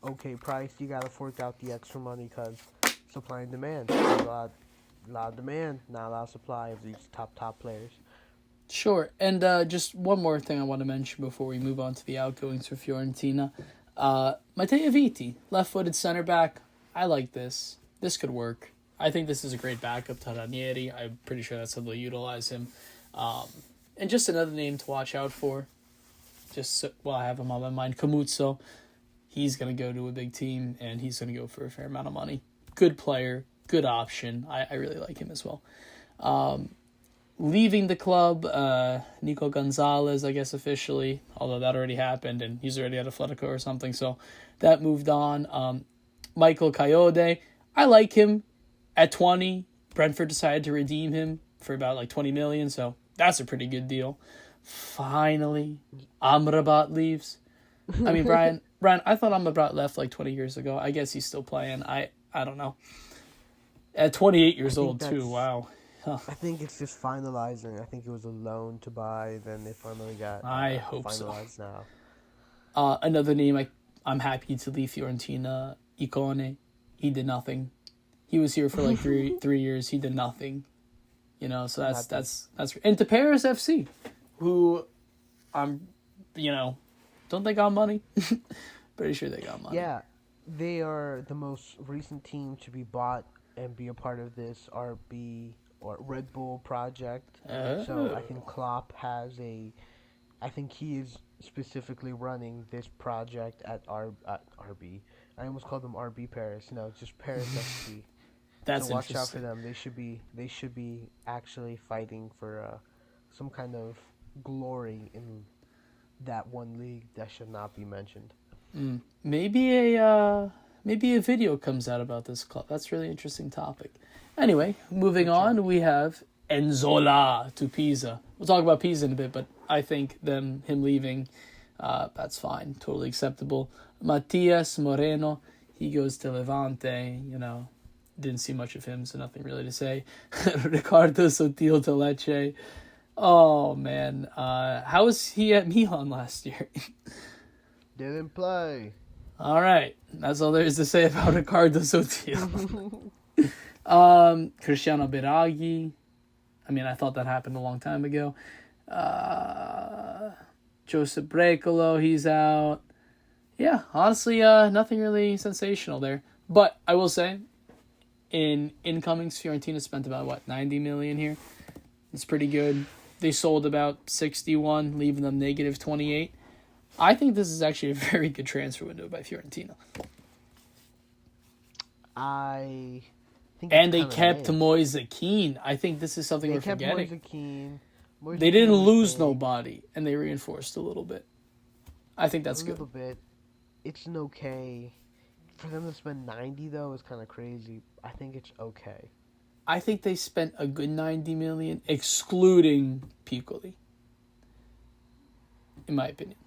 okay price. You gotta fork out the extra money because supply and demand. There's a lot of demand, not a lot of supply of these top players. Sure, and just one more thing I want to mention before we move on to the outgoings for Fiorentina. Matteo Vitti, left-footed center back. I like this. This could work. I think this is a great backup to Ranieri. I'm pretty sure that's how they'll utilize him. And just another name to watch out for. Just while I have him on my mind, Camuzzo. he's going to go to a big team and he's going to go for a fair amount of money. Good player, good option. I really like him as well. Leaving the club, Nico Gonzalez, I guess officially, although that already happened and he's already at Atletico or something, so that moved on. Michael Coyote, I like him at 20. Brentford decided to redeem him for about like 20 million, so that's a pretty good deal. Finally, Amrabat leaves. I mean, Brian, I thought Amrabat left like 20 years ago. I guess he's still playing. I don't know. At 28 years old too. Wow. I think it's just finalizing. I think it was a loan to buy. Then they finally got I hope finalized so. now. Another name I'm happy to leave Fiorentina. Icone. He did nothing. He was here for like three years. He did nothing. You know, so that's and to Paris FC, who don't they got money? Pretty sure they got money. Yeah, they are the most recent team to be bought and be a part of this RB or Red Bull project. So I think Klopp has I think he is specifically running this project at RB. I almost called them RB Paris. No, it's just Paris FC. That's so watch interesting. out for them. They should be actually fighting for some kind of glory in that one league that should not be mentioned. Maybe a video comes out about this club. That's a really interesting topic. Anyway, moving on, we have Enzola to Pisa. We'll talk about Pisa in a bit, but I think him leaving, that's fine, totally acceptable. Matias Moreno, he goes to Levante. Didn't see much of him, so nothing really to say. Ricardo Sotil to Lecce. Oh man, how was he at Milan last year? Didn't play. All right, that's all there is to say about Ricardo Sotil. Cristiano Biraghi. I mean, I thought that happened a long time ago. Joseph Brecolo, he's out. Yeah, honestly, nothing really sensational there. But I will say, in incomings, Fiorentina spent about 90 million here. It's pretty good. They sold about 61, leaving them negative 28. I think this is actually a very good transfer window by Fiorentina. I think and they kept Moise Kean. I think this is something we're forgetting. Moise Kean. They didn't lose nobody, and they reinforced a little bit. I think that's good. A little bit. It's an okay. For them to spend 90, though, is kind of crazy. I think it's okay. I think they spent a good 90 million, excluding Piccoli. In my opinion.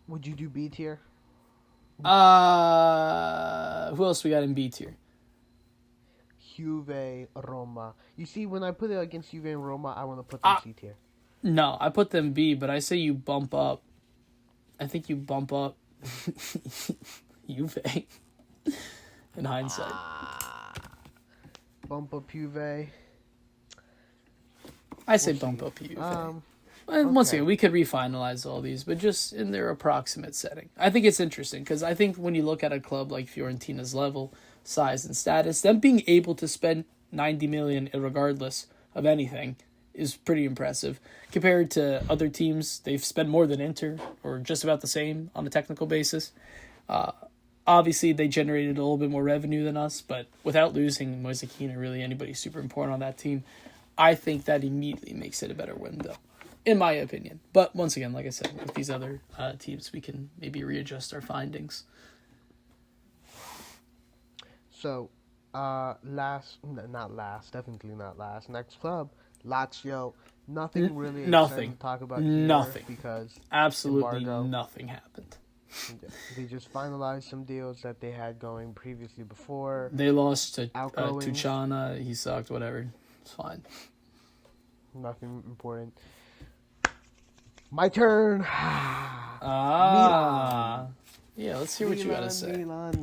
Would you do B tier? Who else we got in B tier? Juve, Roma. You see, when I put it against Juve and Roma, I want to put them C tier. No, I put them B, but I say you bump up. I think you bump up Juve in hindsight. Bump up Juve. I say bump up Juve. Once again, we could refinalize all these, but just in their approximate setting. I think it's interesting because I think when you look at a club like Fiorentina's level, size, and status, them being able to spend 90 million regardless of anything is pretty impressive. Compared to other teams, they've spent more than Inter, or just about the same on a technical basis. Obviously, they generated a little bit more revenue than us, but without losing Moise Kean or really anybody super important on that team, I think that immediately makes it a better window, in my opinion. But once again, like I said, with these other teams, we can maybe readjust our findings. So, definitely not last. Next club, Lazio. Nothing really exciting to talk about here because absolutely nothing happened. They just finalized some deals that they had going previously before. They lost to Tuchana. He sucked, whatever. It's fine. Nothing important. My turn. Milan. Yeah, let's hear what you gotta say. Milan.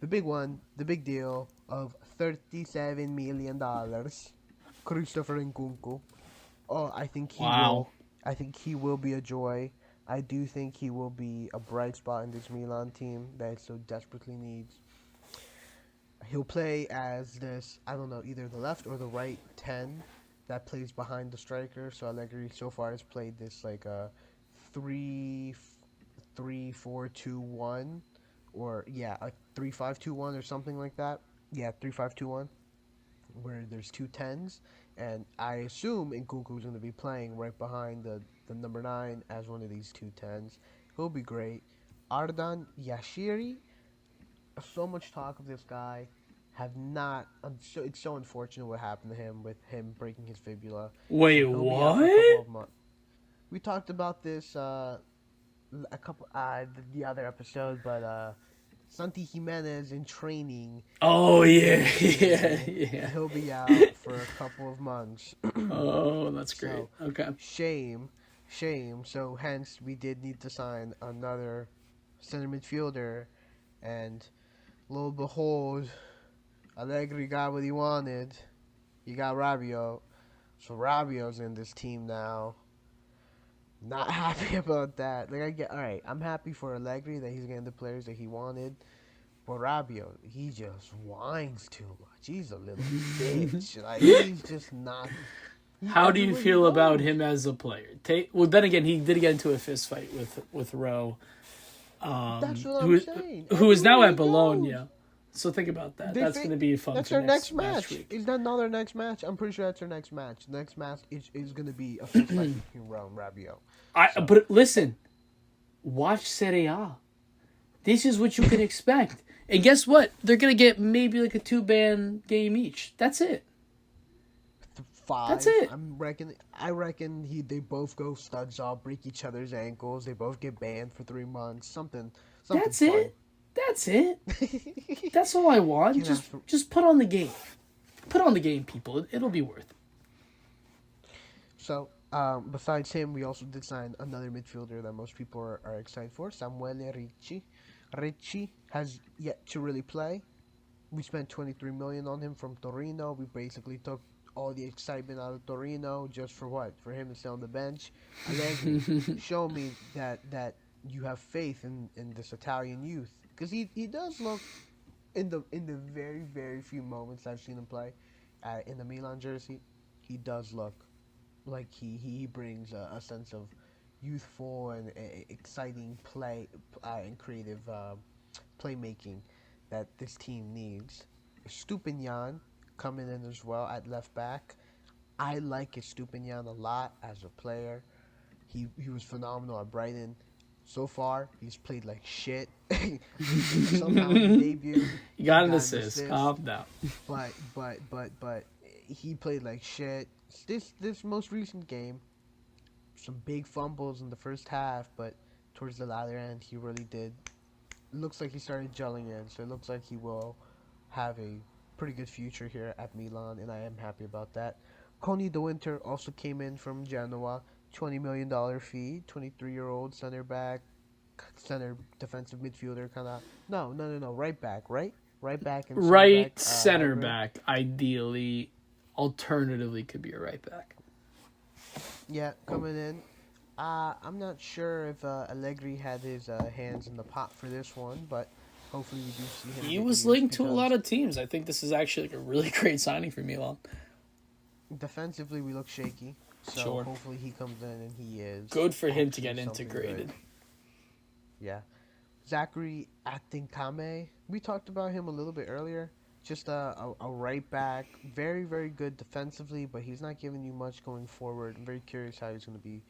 The big one, the big deal of $37 million. Christopher Nkunku. Oh, I think he will. I think he will be a joy. I do think he will be a bright spot in this Milan team that it so desperately needs. He'll play as this, I don't know, either the left or the right 10. that plays behind the striker. So Allegri so far has played this like a 3-3-4-2-1, or yeah, a 3-5-2-1 or something like that. Yeah, 3-5-2-1, where there's two tens, and I assume Nkunku's going to be playing right behind the number 9 as one of these two tens. He'll be great. Ardan Yashiri, so much talk of this guy. Have not. It's so unfortunate what happened to him with him breaking his fibula. So Wait, he'll be out for a couple what? of months. We talked about this a couple the other episode, but Santi Jimenez in training Oh injured yeah, his yeah, ankle. yeah. He'll be out for a couple of months. Oh, that's great. So Okay. shame. So hence we did need to sign another center midfielder, and lo and behold, Allegri got what he wanted. He got Rabiot. So Rabiot's in this team now. Not happy about that. Like I get, all right. I'm happy for Allegri that he's getting the players that he wanted. But Rabiot, he just whines too much. He's a little bitch. Like he's just not. How do you Everywhere he feel about goes. him as a player? Well, then again, he did get into a fist fight with Rowe, That's what I'm who saying. who is now Everywhere at he goes. Bologna. So think about that. They That's fa- going to be fun That's for their next match match. week. Is that not their next match? I'm pretty sure that's their next match. Next match is going to be a fist fight between Rowe and Rabiot. So But listen, watch Serie A. This is what you can expect. And guess what? They're going to get maybe like a 2-ban game each. That's it. 5. That's it. I reckon they both go studs off, break each other's ankles. They both get banned for 3 months. Something That's fun. it. That's it. That's all I want. Can't ask for- Just put on the game. Put on the game, people. It'll be worth it. So, besides him, we also did sign another midfielder that most people are excited for, Samuele Ricci. Ricci has yet to really play. We spent 23 million on him from Torino. We basically took all the excitement out of Torino just for what? For him to stay on the bench. Allegri, show me that you have faith in this Italian youth, because he does look in the very very few moments I've seen him play in the Milan jersey, he does look like he brings a sense of youthful and exciting play and creative playmaking that this team needs. Stupinian coming in as well at left back. I like Stupinian a lot as a player. He was phenomenal at Brighton. So far, he's played like shit. Somehow he debuted. You got an assist. Calm down. But he played like shit. This most recent game, some big fumbles in the first half, but towards the latter end, he really did. Looks like he started gelling in, so it looks like he will have a pretty good future here at Milan, and I am happy about that. Coney De Winter also came in from Genoa, $20 million fee, 23-year-old center back, center defensive midfielder, kind of. No, right back, right? Right back and Right back, center hybrid. back, ideally. Alternatively, could be a right back. Yeah, coming in. I'm not sure if Allegri had his hands in the pot for this one, but hopefully we do see him. He get was used linked to a because lot of teams. I think this is actually like a really great signing for Milan. defensively we look shaky. So Sure. hopefully he comes in and he is. Good for him to actually get something integrated. good. Yeah. Zachary Atinkame. We talked about him a little bit earlier. Just a right back. Very, very good defensively, but he's not giving you much going forward. I'm very curious how he's going to be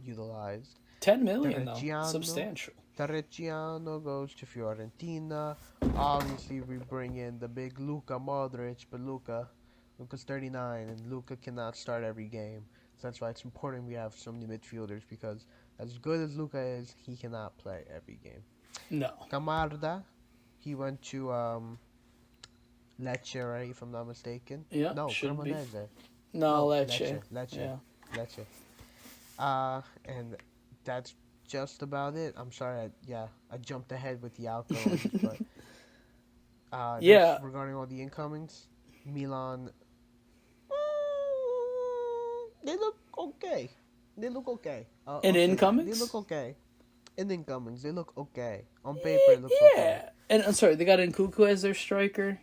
utilized. 10 million, though. Terracciano. Substantial. Terracciano goes to Fiorentina. Obviously, we bring in the big Luka Modric, but Luka's 39, and Luka cannot start every game. So that's why it's important we have so many midfielders, because as good as Luka is, he cannot play every game. No. Camarda, he went to Lecce, right, if I'm not mistaken? Yeah, No, should be. Cremonese. No, Oh, Lecce. Lecce. Yeah. Lecce. And that's just about it. I'm sorry, I jumped ahead with the outgoings, but Yeah. that's regarding all the incomings. Milan, they look okay. And I'll say that. incomings? They look okay. In incomings, they look okay. On paper, it looks okay. Yeah. And I'm sorry, they got Nkunku as their striker.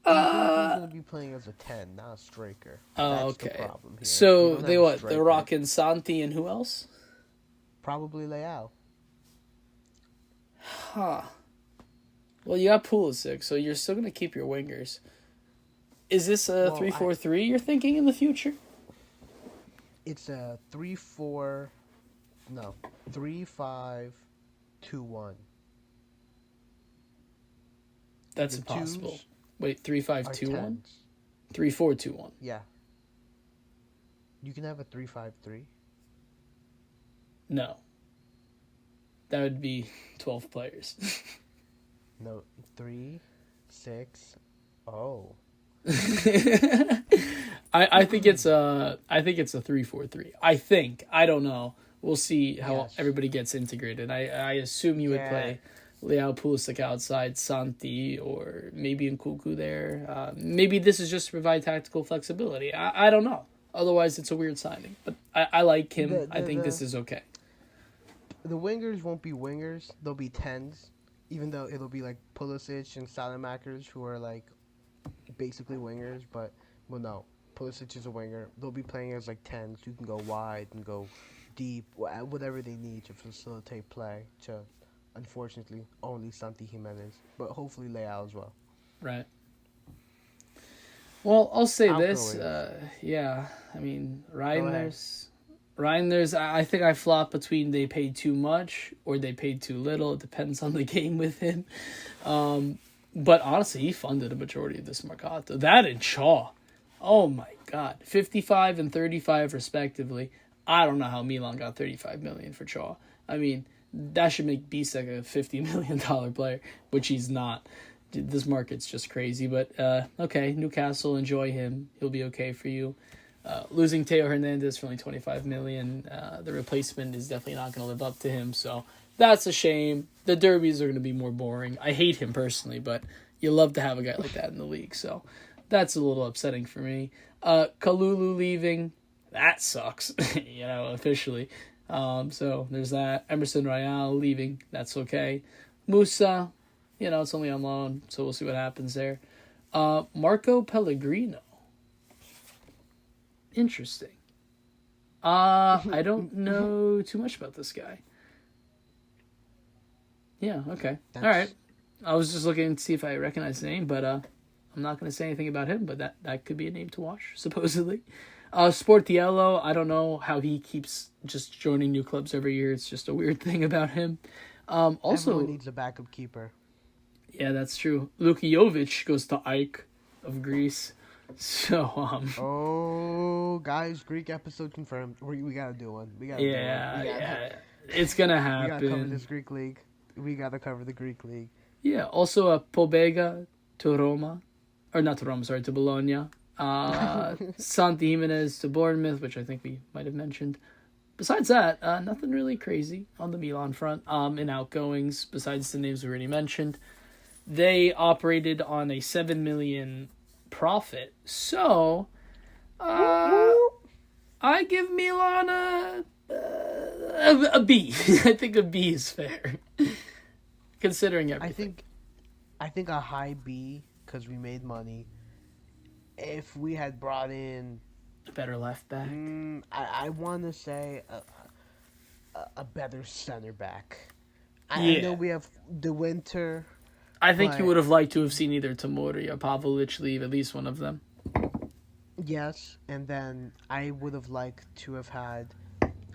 Nkunku's Uh, going to be playing as a 10, not a striker. oh, That's the okay. problem here. We So don't they have a what? They're striker. rocking Santi and who else? Probably Leao. Huh. Well, you got Pulisic, so you're still gonna keep your wingers. Is this a Well, 3-4-3 you're thinking in the future? it's a 3-4, no, 3-5-2-1. That's The impossible. twos Wait, three five are two one, 10s. 3-4-2-1. Yeah. You can have a 3-5-3. No, that would be 12 players. No, 3, 6. Oh. I think it's a 3-4-3. I don't know. We'll see how Yes. everybody gets integrated. I assume you would Yeah. play Leao, Pulisic outside, Santi, or maybe Nkunku there. Maybe this is just to provide tactical flexibility. I don't know. Otherwise, it's a weird signing. But I like him. The, I the, think the, this is okay. the wingers won't be wingers. They'll be 10s. Even though it'll be like Pulisic and Salamakers who are like basically wingers. But, well, no. Pulisic is a winger. They'll be playing as like 10s who can go wide and go deep, whatever they need to facilitate play to, unfortunately, only Santi Jimenez. But hopefully Leao as well. Right. Well, I'll say I'll this. go Yeah, I mean, ahead. Reinders, I think I flop between they paid too much or they paid too little. It depends on the game with him. But honestly, he funded a majority of this Mercato. That and Shaw. Oh my God. 55 and 35 respectively. I don't know how Milan got 35 million for Shaw. I mean, that should make Bisek a $50 million player, which he's not. This market's just crazy. But okay, Newcastle, enjoy him. He'll be okay for you. Losing Teo Hernandez for only 25 million, the replacement is definitely not going to live up to him. So that's a shame. The derbies are going to be more boring. I hate him personally, but you love to have a guy like that in the league. So that's a little upsetting for me. Kalulu leaving, that sucks, officially. So there's that. Emerson Royale leaving, that's okay. Musa, it's only on loan, so we'll see what happens there. Marco Pellegrino. Interesting. I don't know too much about this guy. Yeah, okay. All right. I was just looking to see if I recognize the name, but I'm not going to say anything about him, but that could be a name to watch, supposedly. Sportiello, I don't know how he keeps just joining new clubs every year. It's just a weird thing about him. Also, Everyone needs a backup keeper. Yeah, that's true. Luka Jovic goes to Ike of Greece. So, Oh, guys, Greek episode confirmed. We gotta do one. We gotta do one. yeah. It's going to We gotta cover happen. this Greek league. We gotta cover the Greek league. Yeah, also Pobega to Roma. Or not to Roma, sorry, to Bologna. Santi Jimenez to Bournemouth, which I think we might have mentioned. Besides that, nothing really crazy on the Milan front in outgoings, besides the names we already mentioned. They operated on a 7 million profit. So, I give Milan a B. I think a B is fair, considering everything. I think a high B because we made money. If we had brought in, A better left back. I want to say a better center back. I Yeah. know we have the winter. I think you but- would have liked to have seen either Tomori or Pavlovic leave, at least one of them. Yes, and then I would have liked to have had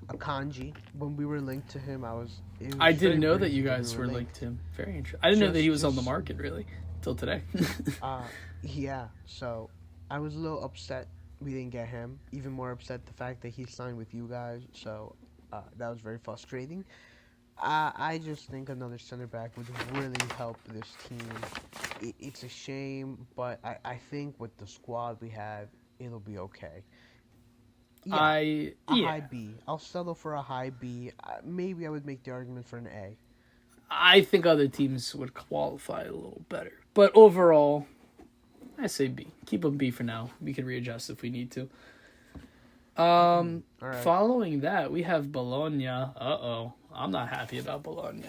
a kanji. When we were linked to him, I didn't know that brief you when guys we were linked to him. Very interesting. I didn't know that he was on the Just- market, really, till today. Yeah, so I was a little upset we didn't get him. Even more upset the fact that he signed with you guys. So that was very frustrating. I just think another center back would really help this team. It's a shame, but I think with the squad we have, it'll be okay. Yeah, a high B. I'll settle for a high B. Maybe I would make the argument for an A. I think other teams would qualify a little better. But overall, I say B. Keep them B for now. We can readjust if we need to. All right. Following that, we have Bologna. I'm not happy about Bologna.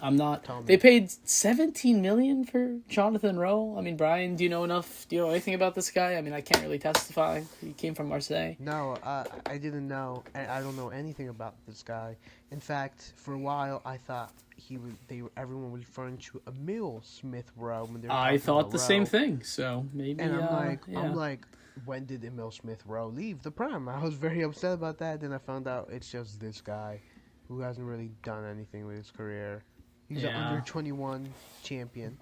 I'm not. Tell They me. paid 17 million for Jonathan Rowe. I mean, Brian, do you know enough? Do you know anything about this guy? I mean, I can't really testify. He came from Marseille. No, I didn't know. I don't know anything about this guy. In fact, for a while, I thought everyone was referring to Emil Smith Rowe when they were I talking thought about the same Rowe. thing. So And maybe, I'm yeah, like, when did Emil Smith Rowe leave the Prem? I was very upset about that. Then I found out it's just this guy, who hasn't really done anything with his career. He's an under yeah, 21 champion,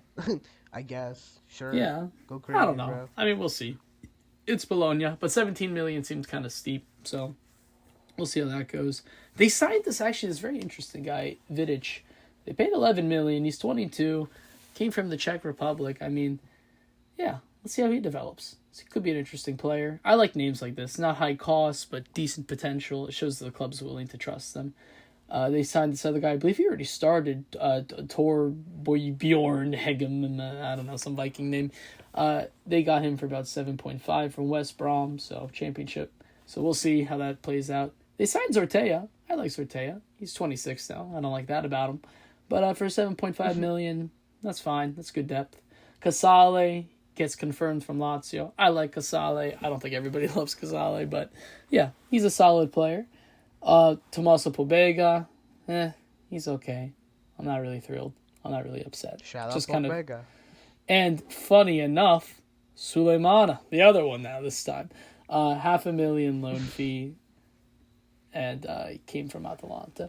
I guess. Sure, yeah. go I don't crazy, know. bro. I mean, we'll see. It's Bologna, but 17 million seems kind of steep. So we'll see how that goes. They signed this very interesting guy, Vidic. They paid 11 million. He's 22. Came from the Czech Republic. I mean, yeah, let's see how he develops. He could be an interesting player. I like names like this. Not high cost, but decent potential. It shows that the club's willing to trust them. They signed this other guy. I believe he already started. Tor Bjorn Hegem, I don't know, some Viking name. They got him for about 7.5 from West Brom, so championship. So we'll see how that plays out. They signed Zortea. I like Zortea. He's 26 now. I don't like that about him. But for 7.5 million, that's fine. That's good depth. Casale gets confirmed from Lazio. I like Casale. I don't think everybody loves Casale, but yeah, he's a solid player. Tommaso Pobega, he's okay. I'm not really thrilled. I'm not really upset. Shout out Just kind of. Omega. And funny enough, Suleimana, the other one now this time, 500,000 loan fee, and he came from Atalanta.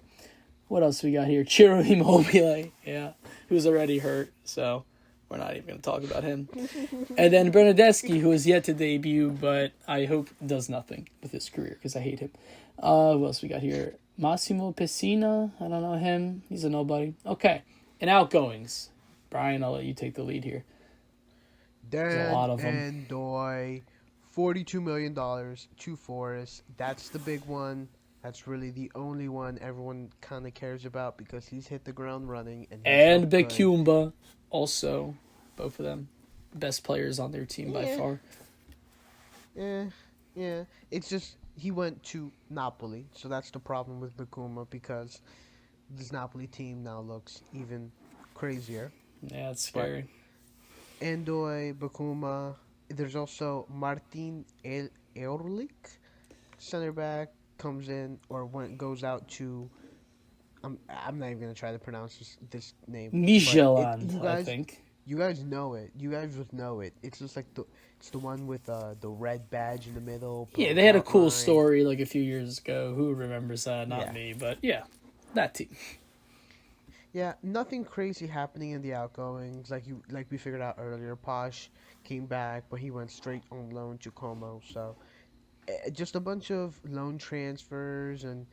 What else we got here? Ciro Immobile, yeah, who's already hurt, so we're not even going to talk about him. And then Bernardeschi, who is yet to debut, but I hope does nothing with his career because I hate him. What else we got here? Massimo Pessina, I don't know him. He's a nobody. Okay, and outgoings. Brian, I'll let you take the lead here. There's a Dan lot of them. and Doy, $42 million to Forest. That's the big one. That's really the only one everyone kind of cares about because he's hit the ground running and he's so And good. Becumba, also. Both of them. Best players on their team by far. Yeah. It's just he went to Napoli, so that's the problem with Bakuma because this Napoli team now looks even crazier. Yeah, it's But scary. Endoy, Bakuma, there's also Martin Ehrlich, center back, comes in or goes out to. I'm not even gonna try to pronounce this name, but Micheland, I think. you guys know it. You guys would know it. It's just like it's the one with the red badge in the middle. Yeah, they had a cool outline. story like a few years ago. Who remembers that? Not Yeah. me, but yeah, that team. Yeah, nothing crazy happening in the outgoings. Like we figured out earlier, Posh came back, but he went straight on loan to Como. So just a bunch of loan transfers and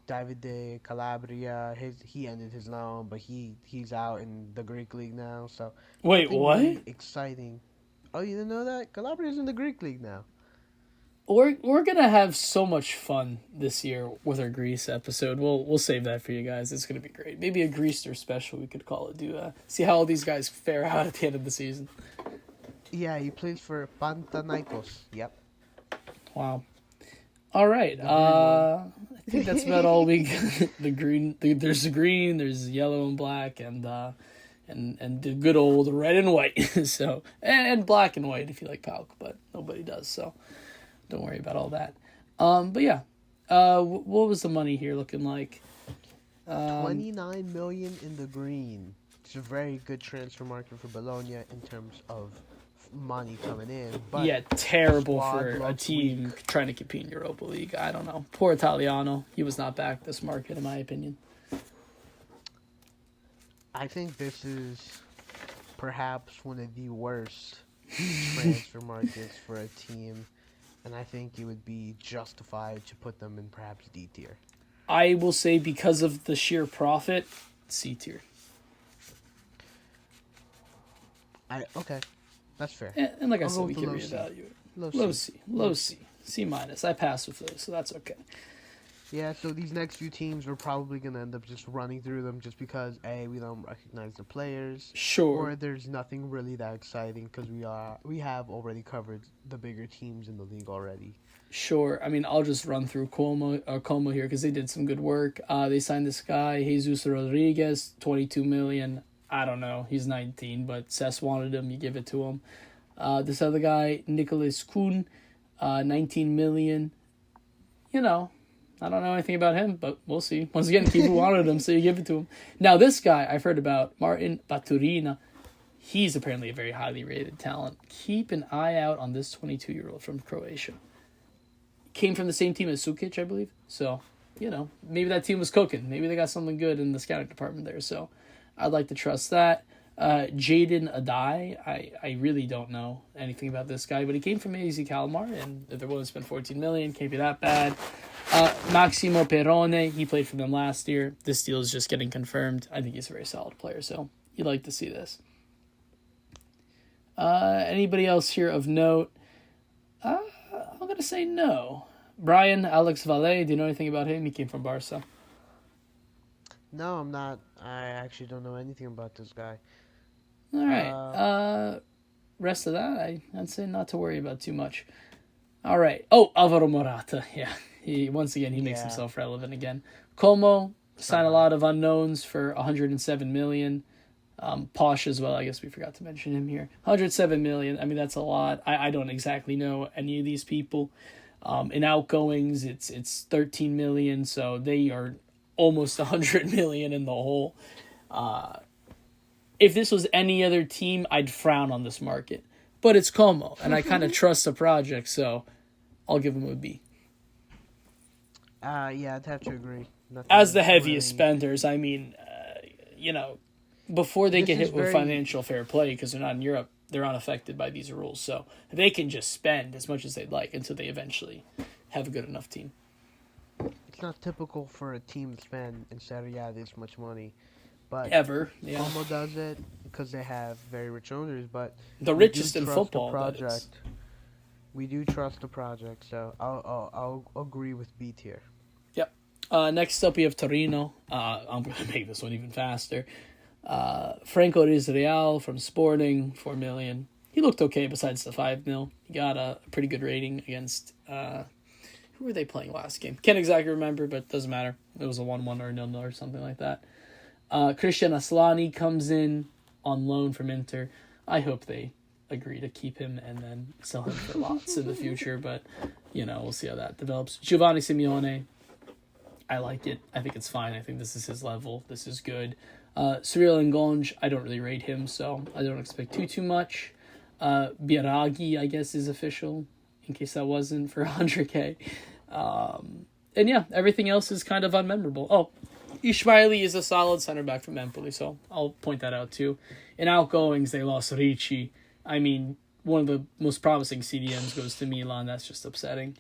David de Calabria. He ended his loan, but he's out in the Greek league now. So Wait, nothing what? really exciting. Oh, you didn't know that? Calabria's in the Greek league now. We're gonna have so much fun this year with our Greece episode. We'll save that for you guys. It's gonna be great. Maybe a Greaster special we could call it. See how all these guys fare out at the end of the season. Yeah, he plays for Panathinaikos. Yep. Wow. All right. I think that's about all we got. The green. There's the green. There's yellow and black, and the good old red and white. So and black and white if you like Pauk, but nobody does. So don't worry about all that. But yeah. What was the money here looking like? 29 million in the green. It's a very good transfer market for Bologna in terms of money coming in. But Yeah, terrible squad for a looks team weak. trying to compete in Europa League. I don't know. Poor Italiano. He was not back this market, in my opinion. I think this is perhaps one of the worst transfer markets for a team, and I think it would be justified to put them in perhaps D tier. I will say because of the sheer profit, C tier. Okay, that's fair. And like I I'll said, go we with can the low C. reevaluate. Low Low C. C. Low C. C minus. I pass with those, so that's okay. Yeah, so these next few teams we're probably gonna end up just running through them just because A, we don't recognize the players, Sure, or there's nothing really that exciting because we have already covered the bigger teams in the league already. sure. I mean, I'll just run through Como here because they did some good work. They signed this guy, Jesus Rodriguez, 22 million. I don't know. He's 19, but Cesc wanted him. You give it to him. This other guy, Nicholas Kuhn, 19 million. You know, I don't know anything about him, but we'll see. Once again, Kibu wanted him, so you give it to him. Now, this guy I've heard about, Martin Baturina. He's apparently a very highly rated talent. Keep an eye out on this 22-year-old from Croatia. Came from the same team as Sukic, I believe. So, maybe that team was cooking. Maybe they got something good in the scouting department there. So, I'd like to trust that. Jaden Adai, I really don't know anything about this guy, but he came from AZ Kalmar, and they're willing to spend 14 million. Can't be that bad. Maximo Perrone, he played for them last year. This deal is just getting confirmed. I think he's a very solid player, so you'd like to see this. Anybody else here of note? I'm going to say no. Brian Alex Valle, do you know anything about him? He came from Barca. No, I'm not. I actually don't know anything about this guy. All right. Rest of that, I'd say not to worry about too much. All right. Oh, Alvaro Morata. Yeah. He makes himself relevant again. Como signed a lot of unknowns for 107 million. Posh as well. I guess we forgot to mention him here. 107 million. I mean, that's a lot. I don't exactly know any of these people. In outgoings, it's 13 million. So they are almost 100 million in the hole. If this was any other team, I'd frown on this market. But it's Como, and I kind of trust the project, so I'll give him a B. Yeah, I'd have to agree. Nothing As the heaviest really... spenders, I mean, before they get hit with financial fair play, because they're not in Europe, they're unaffected by these rules. So they can just spend as much as they'd like until they eventually have a good enough team. It's not typical for a team to spend in Serie A this much money. But Ever, yeah. Como does it because they have very rich owners, but the richest in football. Project. We do trust the project, so I'll agree with B tier. Yep. Next up, we have Torino. I'm going to make this one even faster. Franco Rizreal from Sporting, 4 million. He looked okay besides the 5 mil. He got a pretty good rating against. Who were they playing last game? Can't exactly remember, but doesn't matter. It was a 1-1 or a 0-0 or something like that. Christian Aslani comes in on loan from Inter. I hope they agree to keep him and then sell him for lots in the future, but we'll see how that develops. Giovanni Simeone, I like it. I think it's fine. I think this is his level. This is good. Cyril Ngonge, I don't really rate him, so I don't expect too much. Biragi, I guess, is official, in case that wasn't, for 100K. And yeah, everything else is kind of unmemorable. Oh, Ishmaeli is a solid center back from Napoli, so I'll point that out too. In outgoings, they lost Ricci. I mean, one of the most promising CDMs goes to Milan. That's just upsetting.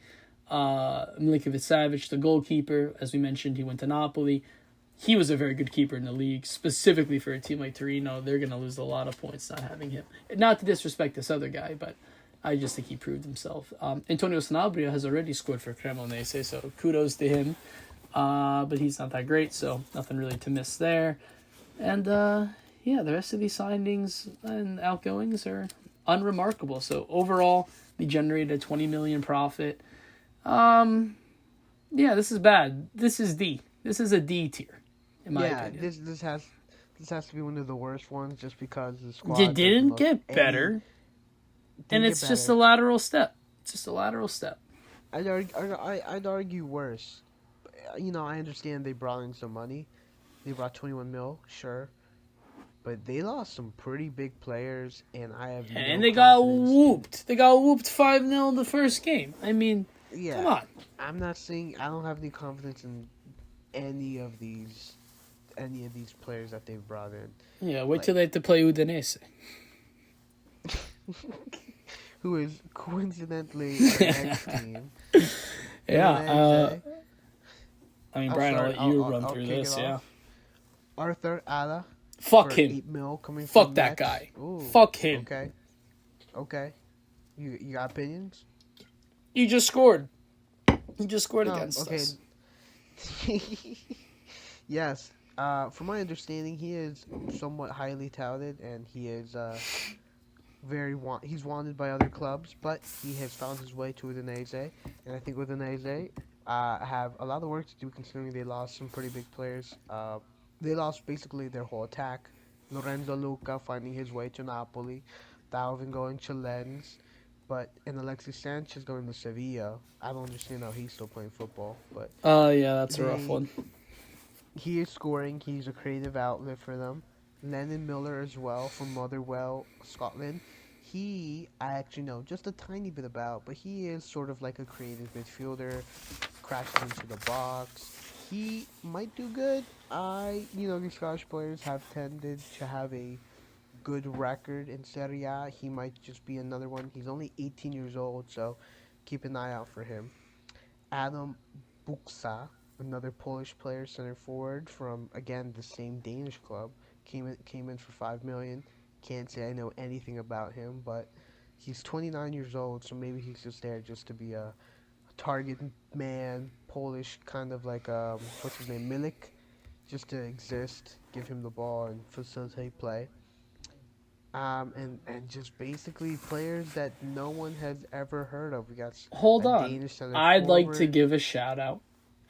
Milinkovic-Savic, the goalkeeper, as we mentioned, he went to Napoli. He was a very good keeper in the league, specifically for a team like Torino. They're going to lose a lot of points not having him. Not to disrespect this other guy, but I just think he proved himself. Antonio Sanabria has already scored for Cremonese, so kudos to him. But he's not that great, so nothing really to miss there. And the rest of these signings and outgoings are unremarkable. So overall, they generated a 20 million profit. This is bad. This is D. This is a D tier, in my opinion. This has to be one of the worst ones, just because the squad. You didn't get better, and it's just a lateral step. It's just a lateral step. I'd argue worse. I understand they brought in some money. They brought 21 mil, sure. But they lost some pretty big players, and I have no And they got whooped. They got whooped 5-0 in the first game. I mean, come on. I'm not saying I don't have any confidence in any of these players that they've brought in. Yeah, wait till they have to play Udinese. Who is coincidentally our next team. Yeah, I mean, Brian, I'll let you run through this, yeah. Arthur Ala. Fuck him. 8 mil coming Fuck from that Metz. guy. Ooh, Fuck him. Okay. You got opinions? You just scored. He just scored against us. Yes. From my understanding, he is somewhat highly touted, and he is he's wanted by other clubs, but he has found his way to Udinese, and I think Udinese have a lot of work to do considering they lost some pretty big players. They lost basically their whole attack. Lorenzo Luca finding his way to Napoli, Dalvin going to Lens, and Alexis Sanchez going to Sevilla. I don't understand how he's still playing football, but Yeah, that's a rough they one. he is scoring. He's a creative outlet for them. Lennon Miller as well from Motherwell, Scotland. I actually know just a tiny bit about, but he is sort of like a creative midfielder, crashes into the box. He might do good. These Scottish players have tended to have a good record in Serie A. He might just be another one. He's only 18 years old, so keep an eye out for him. Adam Buksa, another Polish player, center forward from again the same Danish club, came in for 5 million. Can't say I know anything about him, but he's 29 years old, so maybe he's just there just to be a target man, Polish kind of like what's his name, Milik, just to exist, give him the ball and facilitate play. And just basically players that no one has ever heard of. We got Hold a on. Danish center I'd like to forward. give a shout out.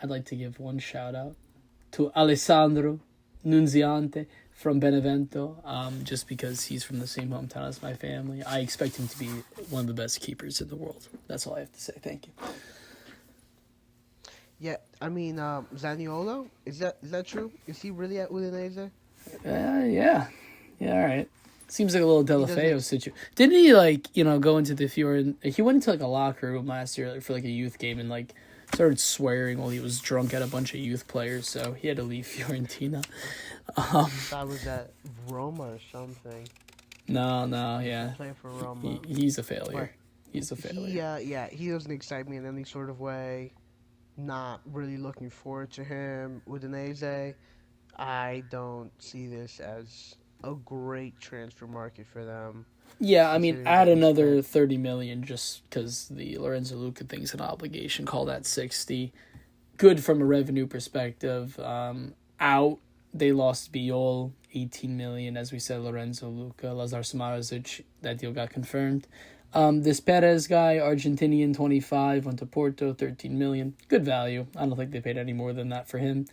I'd like to give one shout out to Alessandro Nunziante from Benevento, just because he's from the same hometown as my family. I expect him to be one of the best keepers in the world. That's all I have to say. Thank you. Yeah, I mean, Zaniolo, is that true? Is he really at Udinese? Yeah. Yeah, all right. Seems like a little He Delafeo doesn't. situation. Didn't he, go into the Fiorentina? He went into, a locker room last year for, a youth game and, started swearing while he was drunk at a bunch of youth players, so he had to leave Fiorentina. Thought was at Roma or something. No, He used to yeah. play for Roma, He's a but failure. He's a he, failure. yeah, he doesn't excite me in any sort of way. Not really looking forward to him. Udinese, I don't see this as a great transfer market for them, Yeah, I mean, considering add that they another spent 30 million just because the Lorenzo Luca thing's an obligation. Call that 60. Good from a revenue perspective. Out, they lost Biol, 18 million. As we said, Lorenzo Luca, Lazar Samarazic, that deal got confirmed. This Perez guy, Argentinian, 25, went to Porto, 13 million. Good value. I don't think they paid any more than that for him.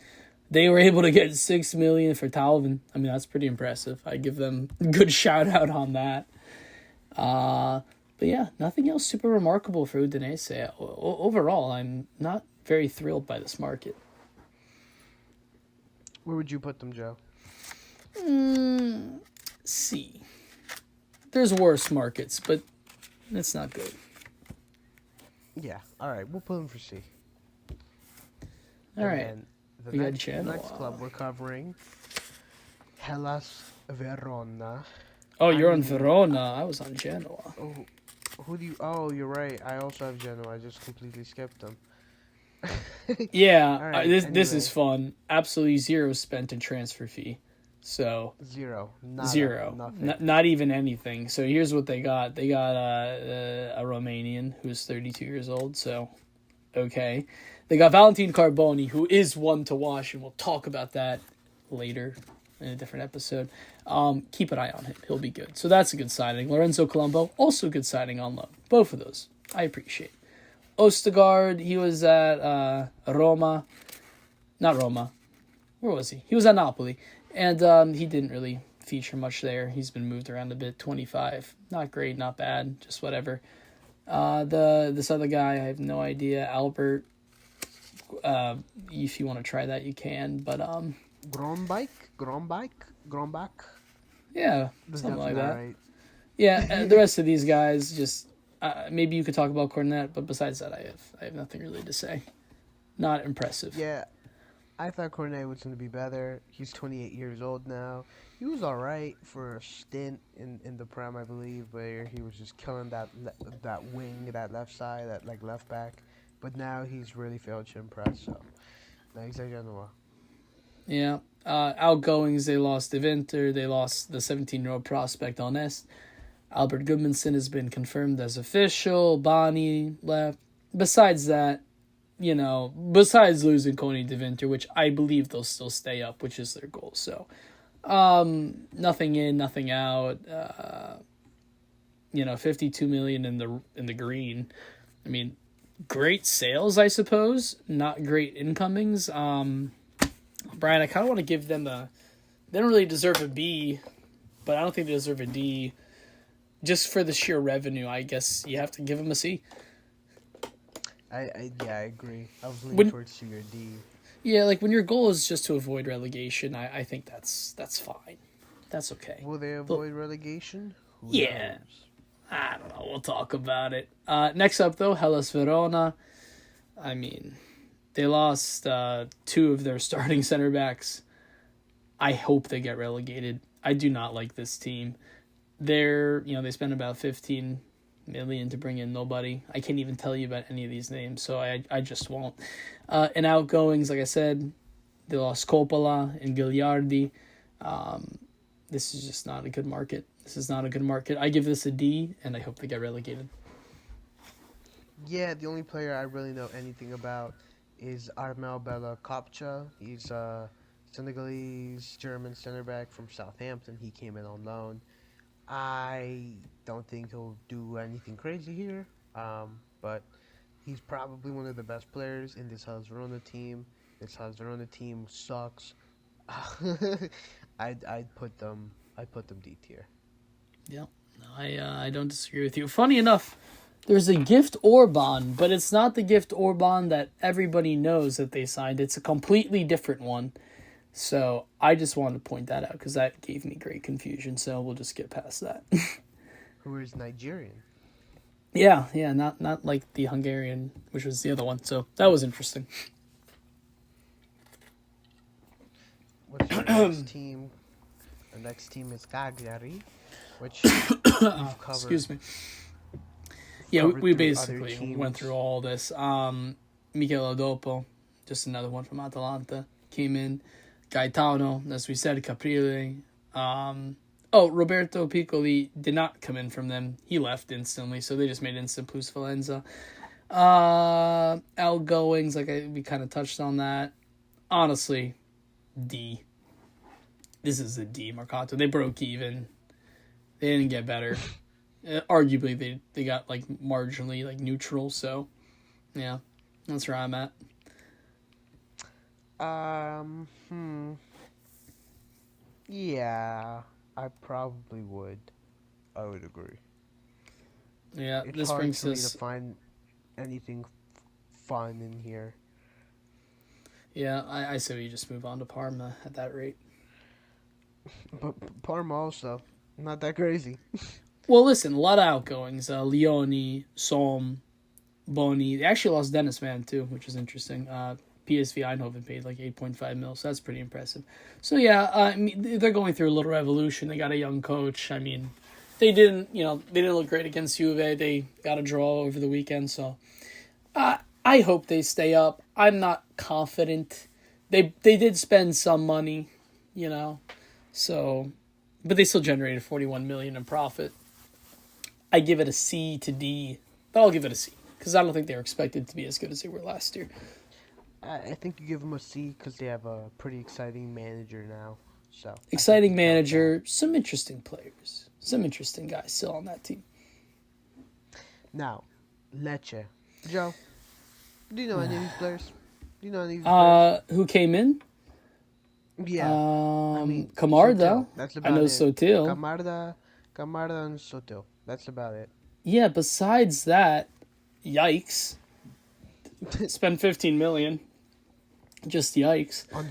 They were able to get 6 million for Talvin. I mean, that's pretty impressive. I give them a good shout out on that. But yeah, nothing else super remarkable for Udinese. Overall, I'm not very thrilled by this market. Where would you put them, Joe? C. There's worse markets, but it's not good. Yeah, all right, we'll put them for C. All And right, then we got Genoa. next club we're covering, Hellas Verona. Oh, I you're on mean, Verona. I was on Genoa. oh, who do you? Oh, you're right. I also have Genoa. I just completely skipped them. Yeah, All right. this is Anyway, fun. Absolutely zero spent in transfer fee. So zero, nada, zero, nothing. not even anything. So here's what they got. They got a Romanian who's 32 years old. So okay, they got Valentin Carboni, who is one to watch, and we'll talk about that later in a different episode. Keep an eye on him; he'll be good. So that's a good signing. Lorenzo Colombo, also good signing on loan. Both of those I appreciate. Ostergaard, he was at Roma, not Roma. Where was he? He was at Napoli, and he didn't really feature much there. He's been moved around a bit. 25, not great, not bad, just whatever. This other guy, I have no idea. Albert, if you want to try that, you can. But Grombach. yeah, That's something like definitely not that. right. Yeah, the rest of these guys just maybe you could talk about Cornet, but besides that, I have nothing really to say. Not impressive. Yeah, I thought Cornet was going to be better. He's 28 years old now. He was all right for a stint in the Prem, I believe, where he was just killing that wing, that left side, that like left back. But now he's really failed to impress. So, thanks, Genoa. Yeah. Outgoings, they lost De Winter. They lost the 17-year-old prospect Honest. Albert Goodmanson has been confirmed as official. Bonnie left. Besides that, besides losing Coney DeVinter, which I believe they'll still stay up, which is their goal. So, nothing in, nothing out. 52 million in the green. I mean, great sales, I suppose. Not great incomings. Brian, I kind of want to give them they don't really deserve a B, but I don't think they deserve a D. Just for the sheer revenue, I guess you have to give them a C. I agree. I was leaning towards C or D. Yeah, like when your goal is just to avoid relegation, I think that's fine. That's okay. Will they avoid relegation? Who Yeah. knows? I don't know. We'll talk about it. Next up, though, Hellas Verona. I mean, they lost two of their starting center backs. I hope they get relegated. I do not like this team. They spent about 15 million to bring in nobody. I can't even tell you about any of these names, so I just won't. In outgoings, like I said, they lost Coppola and Gagliardi. This is just not a good market. This is not a good market. I give this a D, and I hope they get relegated. Yeah, the only player I really know anything about is Armel Bella Kopcha. He's a Senegalese German center back from Southampton. He came in on loan. I don't think he'll do anything crazy here, but he's probably one of the best players in this Hellas Verona team. This Hellas Verona team sucks. I'd put them D tier. Yeah, no, I don't disagree with you. Funny enough, there's a Gift Orban, but it's not the Gift Orban that everybody knows that they signed. It's a completely different one. So I just wanted to point that out because that gave me great confusion. So we'll just get past that. Who is Nigerian? Yeah, not like the Hungarian, which was the other one. So that was interesting. What's your next team? Our next team is Cagliari, which we've covered. Excuse me. Yeah, we basically went through all this. Michele Dopo, just another one from Atalanta, came in. Gaetano, as we said, Caprile. Roberto Piccoli did not come in from them. He left instantly, so they just made instant plus Valenza. Outgoings, we kind of touched on that. Honestly, D. This is a D, Mercato. They broke even. They didn't get better. Arguably, they got marginally neutral. So, yeah, that's where I'm at. Yeah, I probably would. I would agree. Yeah, it's this hard brings for me us to find anything fun in here. Yeah, I say we just move on to Parma at that rate. But Parma also not that crazy. Well, listen, a lot of outgoings. Leone, Somme, Boni. They actually lost Dennis Mann too, which is interesting. PSV Eindhoven paid 8.5 mil, so that's pretty impressive. So yeah, they're going through a little revolution. They got a young coach. I mean, they didn't look great against Juve. They got a draw over the weekend, so I hope they stay up. I'm not confident. They did spend some money, so, but they still generated 41 million in profit. I give it a C to D, but I'll give it a C because I don't think they were expected to be as good as they were last year. I think you give them a C because they have a pretty exciting manager now. So exciting manager, some interesting players, some interesting guys still on that team. Now, Lecce. Joe, do you know any of these players? Do you know any of these players? Who came in? Yeah. Camarda. That's about I know it. Sotil. Camarda and Sotil. That's about it. Yeah, besides that, yikes. Spend 15 million. Just yikes. On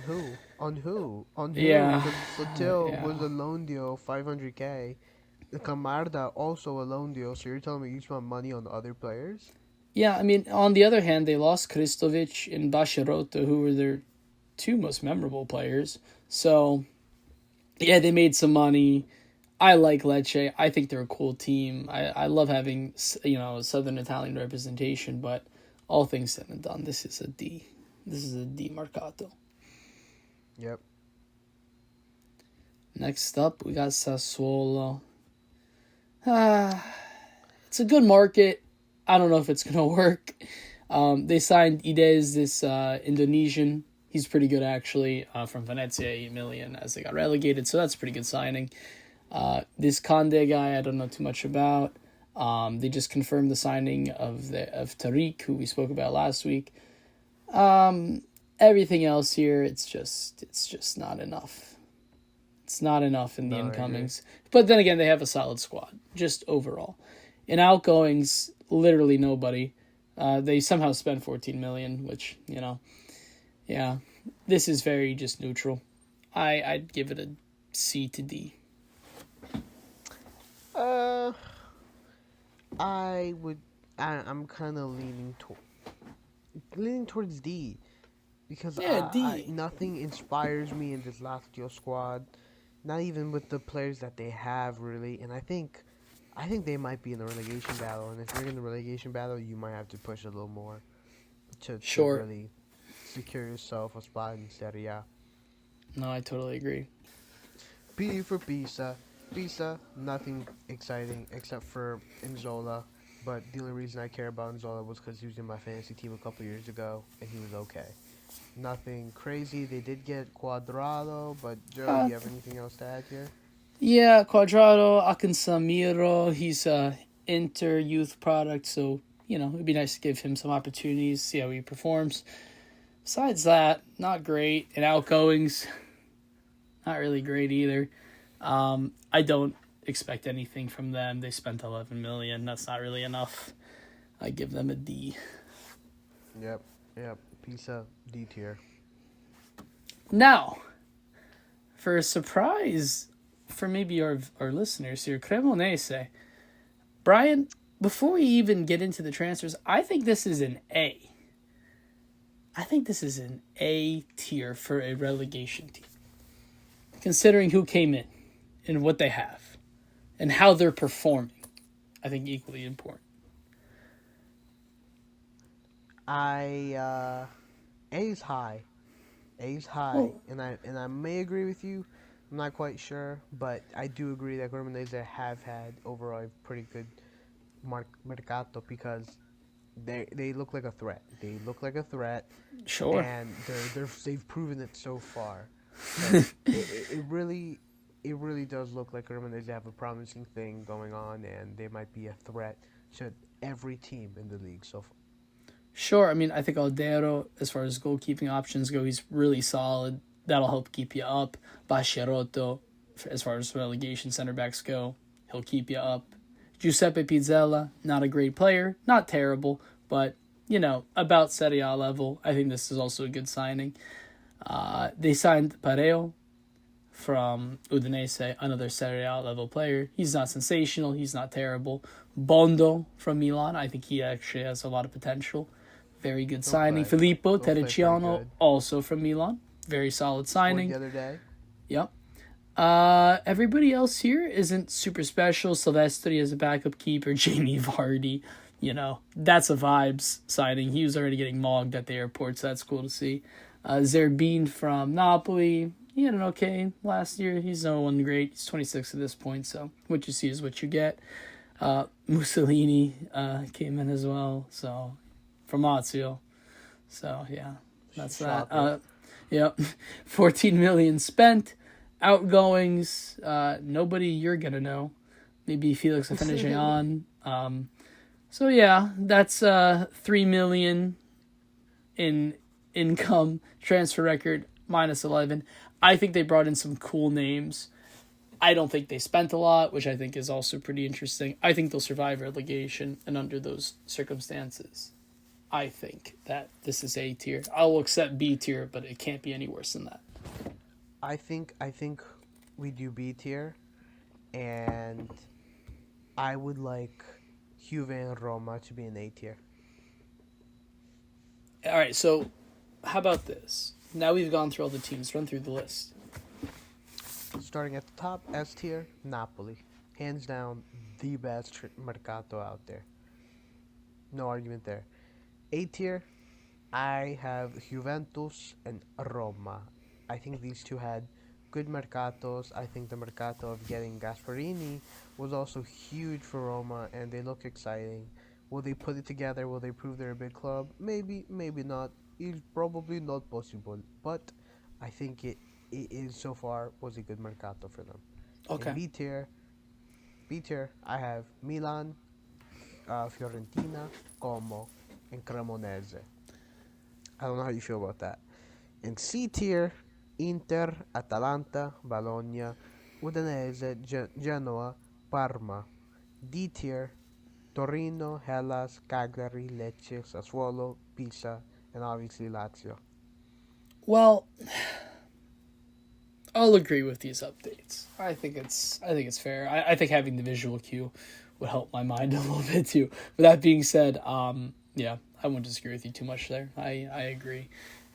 who? Yeah. Sotil was a loan deal, 500K. The Camarda also a loan deal, so you're telling me you spent money on other players? Yeah, I mean, on the other hand, they lost Kristovic and Basharota, who were their two most memorable players. So, yeah, they made some money. I like Lecce. I think they're a cool team. I love having, Southern Italian representation, but all things said and done, this is a D. This is a D Mercato. Yep. Next up, we got Sassuolo. It's a good market. I don't know if it's going to work. They signed Idez, this Indonesian. He's pretty good actually, from Venezia, 8 million as they got relegated. So that's a pretty good signing. This Conde guy, I don't know too much about. They just confirmed the signing of Tariq, who we spoke about last week. Everything else here, it's just not enough. It's not enough in the No, I agree. incomings. But then again, they have a solid squad, just overall. In outgoings, literally nobody. They somehow spent 14 million, which, yeah, this is very just neutral. I'd give it a C to D. Uh, I would. I'm kind of leaning towards D because Yeah, I D. nothing inspires me in this Lazio squad. Not even with the players that they have, really. And I think they might be in the relegation battle. And if you're in the relegation battle, you might have to push a little more to Sure. really secure yourself a spot in Serie A. No, I totally agree. P for Pisa. Pisa, nothing exciting except for Inzola. But the only reason I care about Inzola was because he was in my fantasy team a couple years ago, and he was okay. Nothing crazy. They did get Cuadrado, but Joe, Uh, you have anything else to add here? yeah, Quadrado, Akinsamiro, he's a Inter youth product, so it'd be nice to give him some opportunities, see how he performs. Besides that, not great. And outgoings, not really great either. I don't expect anything from them. They spent 11 million. That's not really enough. I give them a D. Yep, yep. Pisa, D tier. Now, for a surprise for maybe our listeners here, Cremonese. Brian, before we even get into the transfers, I think this is an A. I think this is an A tier for a relegation team, considering who came in and what they have and how they're performing. I think equally important. A's high. A's high, Well, and I may agree with you. I'm not quite sure, but I do agree that Cremonese have had overall a pretty good mercato because they look like a threat. They look like a threat, sure. and they've proven it so far. That it really does look like Cremonese have a promising thing going on, and they might be a threat to every team in the league so far. Sure. I mean, I think Aldero, as far as goalkeeping options go, he's really solid. That'll help keep you up. Basciarotto, as far as relegation center backs go, he'll keep you up. Giuseppe Pizzella, not a great player, not terrible, but about Serie A level. I think this is also a good signing. They signed Pareo from Udinese, another Serie A level player. He's not sensational. He's not terrible. Bondo from Milan. I think he actually has a lot of potential. Very good He'll signing. play. Filippo He'll play pretty Terracciano, good. also from Milan. Very solid Scored the signing. other day. Yep. Everybody else here isn't super special. Silvestri as a backup keeper. Jamie Vardy. That's a vibes signing. He was already getting mogged at the airport, so that's cool to see. Zerbin from Napoli. He had an okay last year. He's no one great. He's 26 at this point, so what you see is what you get. Mussolini came in as well, so from Lazio. So yeah, that's that. Shocker. Yep, 14 million spent. Outgoings, nobody you're gonna know. Maybe Felix Afenijan. So yeah, that's 3 million in income. Transfer record minus 11. I think they brought in some cool names. I don't think they spent a lot, which I think is also pretty interesting. I think they'll survive relegation, and under those circumstances, I think that this is A tier. I will accept B tier, but it can't be any worse than that. I think we do B tier, and I would like Juve and Roma to be in A tier. All right, so how about this? Now we've gone through all the teams. Run through the list. Starting at the top, S tier, Napoli. Hands down, the best mercato out there. No argument there. A tier, I have Juventus and Roma. I think these two had good mercatos. I think the mercato of getting Gasparini was also huge for Roma, and they look exciting. Will they put it together? Will they prove they're a big club? Maybe, maybe not. It's probably not possible. But I think it is so far was a good mercato for them. In Okay. B tier, I have Milan, Fiorentina, Como, and Cremonese. I don't know how you feel about that. In C tier, Inter, Atalanta, Bologna, Udinese, Genoa, Parma. D tier, Torino, Hellas, Cagliari, Lecce, Sassuolo, Pisa, and obviously Lazio. Well, I'll agree with these updates. I think it's fair. I think having the visual cue would help my mind a little bit too. But that being said, yeah, I won't disagree with you too much there. I agree.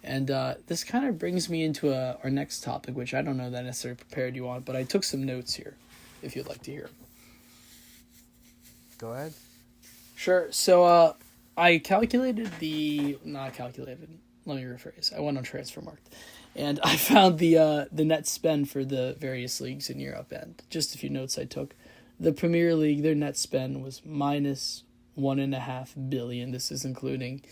And this kind of brings me into our next topic, which I don't know that I necessarily prepared you on, but I took some notes here, if you'd like to hear. Go ahead. Sure. So I calculated not calculated. Let me rephrase. I went on Transfermarkt, and I found the net spend for the various leagues in Europe. And just a few notes I took. The Premier League, their net spend was minus 1.5 billion. This is including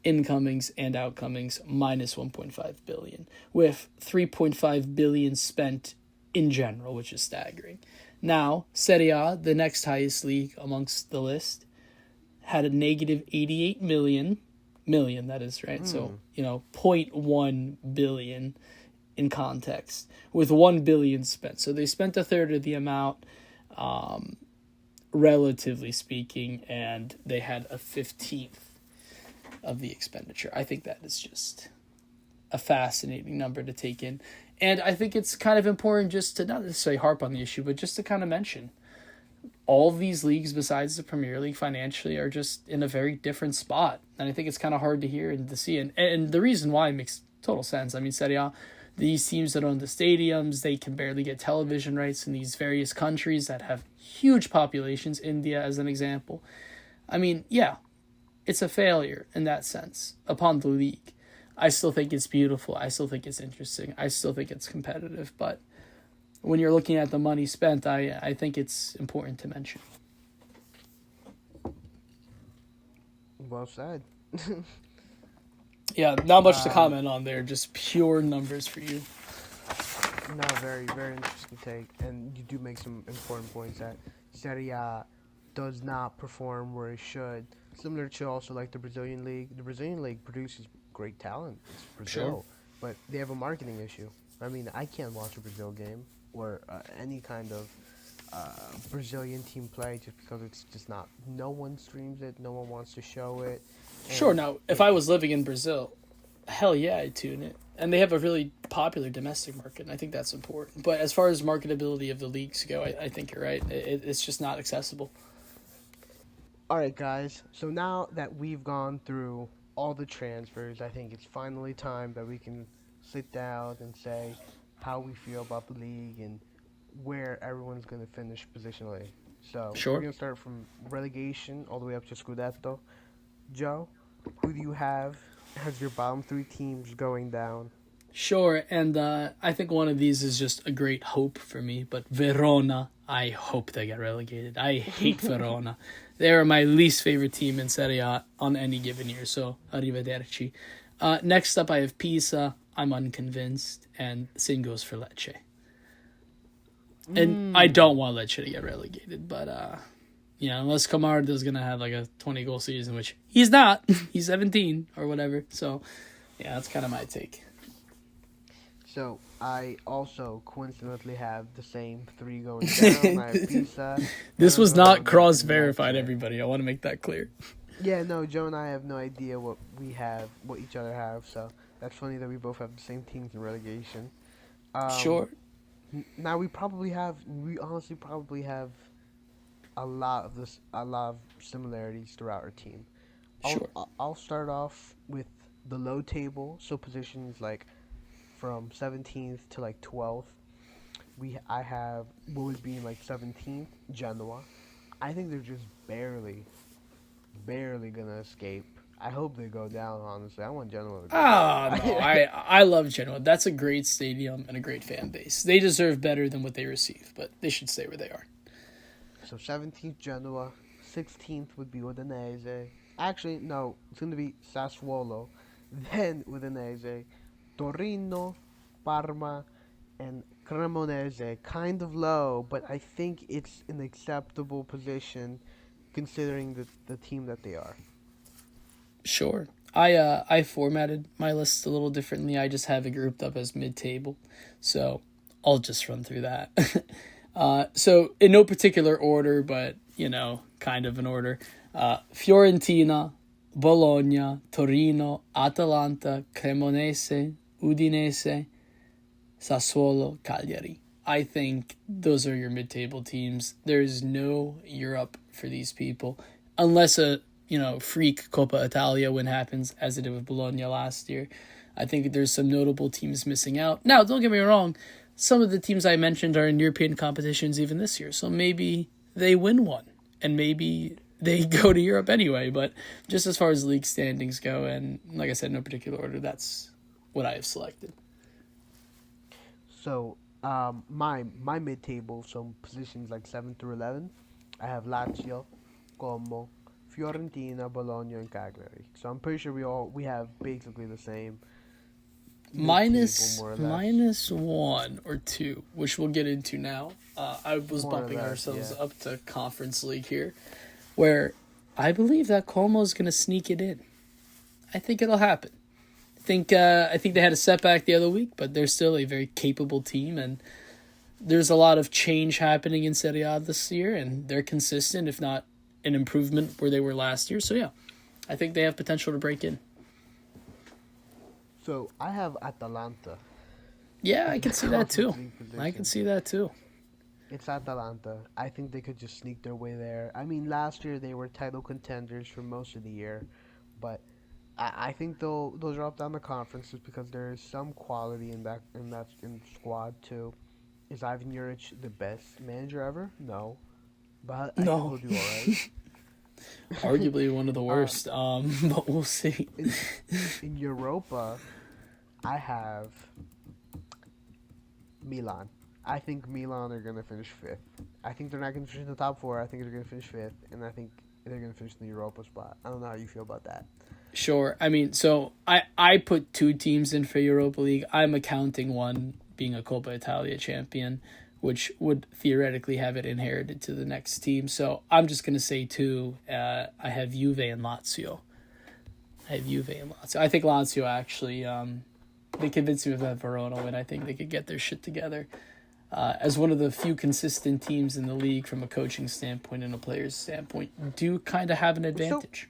incomings and outcomings, minus 1.5 billion, with 3.5 billion spent in general, which is staggering. Now, Serie A, the next highest league amongst the list, had a negative 88 million, that is, right? So, you know, zero point 0.1 billion in context, with 1 billion spent. So they spent a third of the amount, relatively speaking, and they had a 15th of the expenditure. I think that is just a fascinating number to take in. And I think it's kind of important just to not necessarily harp on the issue, but just to kind of mention all of these leagues besides the Premier League financially are just in a very different spot. And I think it's kind of hard to hear and to see. And the reason why makes total sense. I mean, Serie A, these teams that own the stadiums, they can barely get television rights in these various countries that have huge populations, India as an example. I mean, yeah, it's a failure in that sense upon the league. I still think it's beautiful. I still think it's interesting. I still think it's competitive. But when you're looking at the money spent, I think it's important to mention. Well said. Yeah, not much to comment on there. Just pure numbers for you. No, very, very interesting take. And you do make some important points that Serie A does not perform where it should. Similar to also like the Brazilian League. The Brazilian League produces great talent. It's Brazil. Sure. But they have a marketing issue. I mean, I can't watch a Brazil game or any kind of Brazilian team play just because it's just not. No one streams it. No one wants to show it. Sure. And Now, if I was living in Brazil, hell yeah, I'd tune it. And they have a really popular domestic market, and I think that's important. But as far as marketability of the leagues go, I think you're right. It's just not accessible. all right, guys. So now that we've gone through all the transfers, I think it's finally time that we can sit down and say how we feel about the league and where everyone's going to finish positionally. So we're Sure. going to start from relegation all the way up to Scudetto. Joe, who do you have as your bottom three teams going down? Sure, and I think one of these is just a great hope for me, but Verona, I hope they get relegated. I hate Verona. They are my least favorite team in Serie A on any given year, so arrivederci. Next up, I have Pisa. I'm unconvinced, and same goes for Lecce. And I don't want Lecce to get relegated, but unless Camarda's going to have like a 20-goal season, which he's not. He's 17 or whatever, so yeah, that's kind of my take. So I also coincidentally have the same three going down. I have Pisa. This was Verona, not cross-verified, Lecce. everybody. I want to make that clear. Yeah, no, Joe and I have no idea what each other have. So that's funny that we both have the same teams in relegation. Sure. Now we honestly probably have a lot of similarities throughout our team. Sure. I'll start off with the low table, so positions like from 17th to like 12th. I have what would be like 17th, Genoa. I think they're just barely gonna escape. I hope they go down. Honestly, I want Genoa to go down. No, I love Genoa. That's a great stadium and a great fan base. They deserve better than what they receive, but they should stay where they are. So 17th Genoa, 16th would be Udinese. Actually, no, it's going to be Sassuolo, then Udinese, Torino, Parma, and Cremonese. Kind of low, but I think it's an acceptable position considering the team that they are. Sure. I formatted my list a little differently. I just have it grouped up as mid table, so I'll just run through that. So in no particular order, but kind of an order. Fiorentina, Bologna, Torino, Atalanta, Cremonese, Udinese, Sassuolo, Cagliari. I think those are your mid-table teams. There's no Europe for these people unless a freak Coppa Italia win happens, as it did with Bologna last year. I think there's some notable teams missing out. Now, don't get me wrong, some of the teams I mentioned are in European competitions even this year, so maybe they win one and maybe they go to Europe anyway. But just as far as league standings go, and like I said, no particular order, that's what I have selected. So, my mid table, some positions like 7 through 11, I have Lazio, Como, Fiorentina, Bologna, and Cagliari. So I'm pretty sure we have basically the same mid table, Minus more or less. minus one or two, which we'll get into now. I was More or bumping less, ourselves yeah. up to Conference League here, where I believe that Como's going to sneak it in. I think it'll happen. I think they had a setback the other week, but they're still a very capable team, and there's a lot of change happening in Serie A this year, and they're consistent, if not an improvement where they were last year. So yeah, I think they have potential to break in. So I have Atalanta Yeah, I in the can see that Conference too. League I can position. see that too. It's Atalanta. I think they could just sneak their way there. I mean, last year they were title contenders for most of the year, but I think they'll drop down the conferences because there is some quality in the squad too. Is Ivan Juric the best manager ever? No, but I think No, he'll do all right. arguably one of the uh, worst. But we'll see. in in Europa, I have Milan. I think Milan are gonna finish fifth. I think they're not gonna finish in the top four. I think they're gonna finish fifth, and I think they're gonna finish in the Europa spot. I don't know how you feel about that. Sure. I mean, so I put two teams in for Europa League. I'm accounting one being a Coppa Italia champion, which would theoretically have it inherited to the next team. So I'm just gonna say two. I have Juve and Lazio. I have Juve and Lazio. I think Lazio actually they convinced me of that Verona win. I think they could get their shit together. As one of the few consistent teams in the league from a coaching standpoint and a player's standpoint, do kind of have an So, advantage.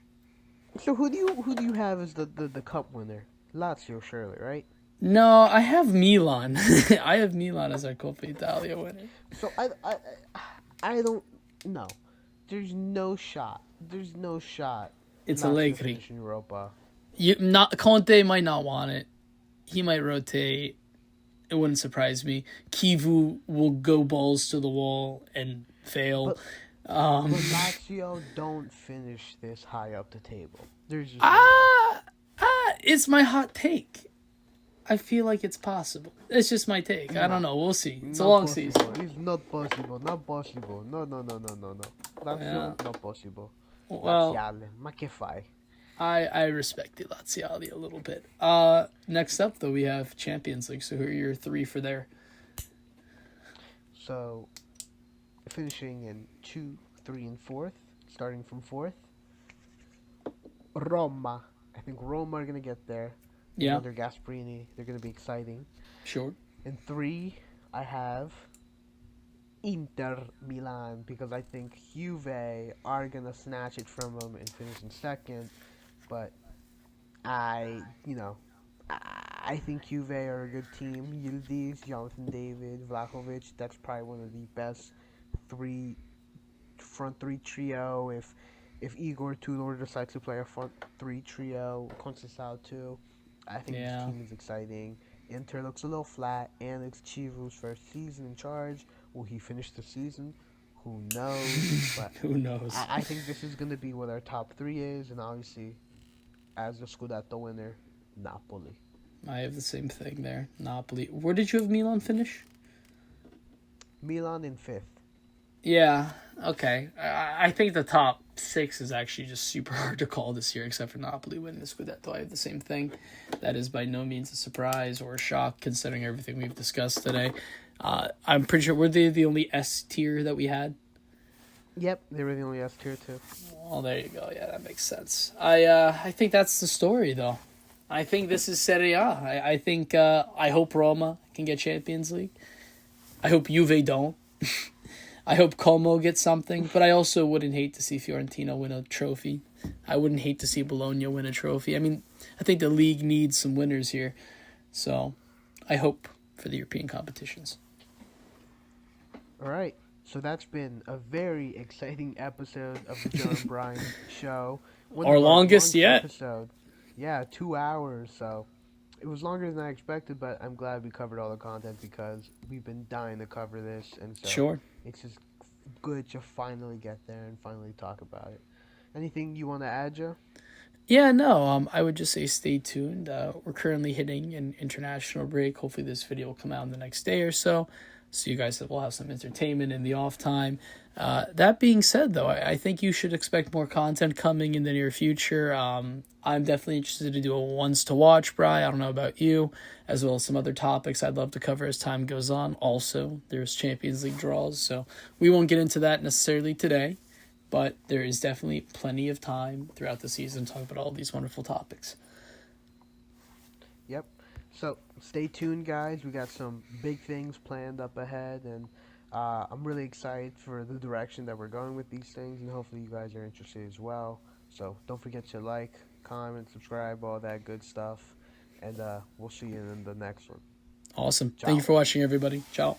so who do you have as the cup winner? Lazio, surely, right? No, I have Milan. I have Milan as our Coppa Italia winner. So I don't know. There's no shot. There's no shot. It's Lazio Allegri. finish in Europa. Not Conte might not want it. He might rotate. It wouldn't surprise me. Kivu will go balls to the wall and fail. But but Lazio don't finish this high up the table. There's just no way. It's my hot take. I feel like it's possible. It's just my take. I don't No, know. We'll see. It's a not long possible. season. It's not possible. Not possible. No, no, no, no, no, no. Yeah. Lazio, not possible. Well, Laziale, ma che fai? I respect the Laziali a little bit. Next up though we have Champions League. So who are your three for there? So, finishing in 2, 3, and 4th, starting from 4th, Roma. I think Roma are going to get there. Yeah, Under Gasperini, they're going to be exciting. sure. In 3, I have Inter Milan because I think Juve are going to snatch it from them and finish in second. But I, you know, I think Juve are a good team. Yildiz, Jonathan David, Vlahovic, that's probably one of the best three front three trio. If Igor Tudor decides to play a front three trio, Conceição too, I think this Yeah. team is exciting. Inter looks a little flat, and it's Chivu's first season in charge. Will he finish the season? Who knows? But Who knows? I think this is going to be what our top three is, and obviously, as the Scudetto winner, Napoli. I have the same thing there. Napoli. Where did you have Milan finish? Milan in fifth. Yeah, Okay. I think the top six is actually just super hard to call this year, except for Napoli winning the Scudetto. I have the same thing. That is by no means a surprise or a shock, considering everything we've discussed today. I'm pretty sure we're the only S tier that we had. Yep, they were the only S tier too. Well, there you go. Yeah, that makes sense. I think that's the story, though. I think this is Serie A. I think I hope Roma can get Champions League. I hope Juve don't. I hope Como gets something, but I also wouldn't hate to see Fiorentina win a trophy. I wouldn't hate to see Bologna win a trophy. I mean, I think the league needs some winners here, so I hope for the European competitions. All right. So that's been a very exciting episode of the Joe and Brian show. One Our of our longest longest yet. episodes. Yeah, 2 hours. So it was longer than I expected, but I'm glad we covered all the content because we've been dying to cover this, and so Sure. it's just good to finally get there and finally talk about it. Anything you want to add, Joe? Yeah, no, I would just say stay tuned. We're currently hitting an international break. Hopefully, this video will come out in the next day or so. So you guys will have some entertainment in the off time. That being said, though, I think you should expect more content coming in the near future. I'm definitely interested to do a ones to watch, Bri. I don't know about you, as well as some other topics I'd love to cover as time goes on. Also, there's Champions League draws, so we won't get into that necessarily today. But there is definitely plenty of time throughout the season to talk about all these wonderful topics. Yep. So stay tuned, guys. We got some big things planned up ahead, and I'm really excited for the direction that we're going with these things, and hopefully you guys are interested as well. So don't forget to like, comment, subscribe, all that good stuff, and we'll see you in the next one. Awesome. Thank you Ciao. for watching, everybody. Ciao.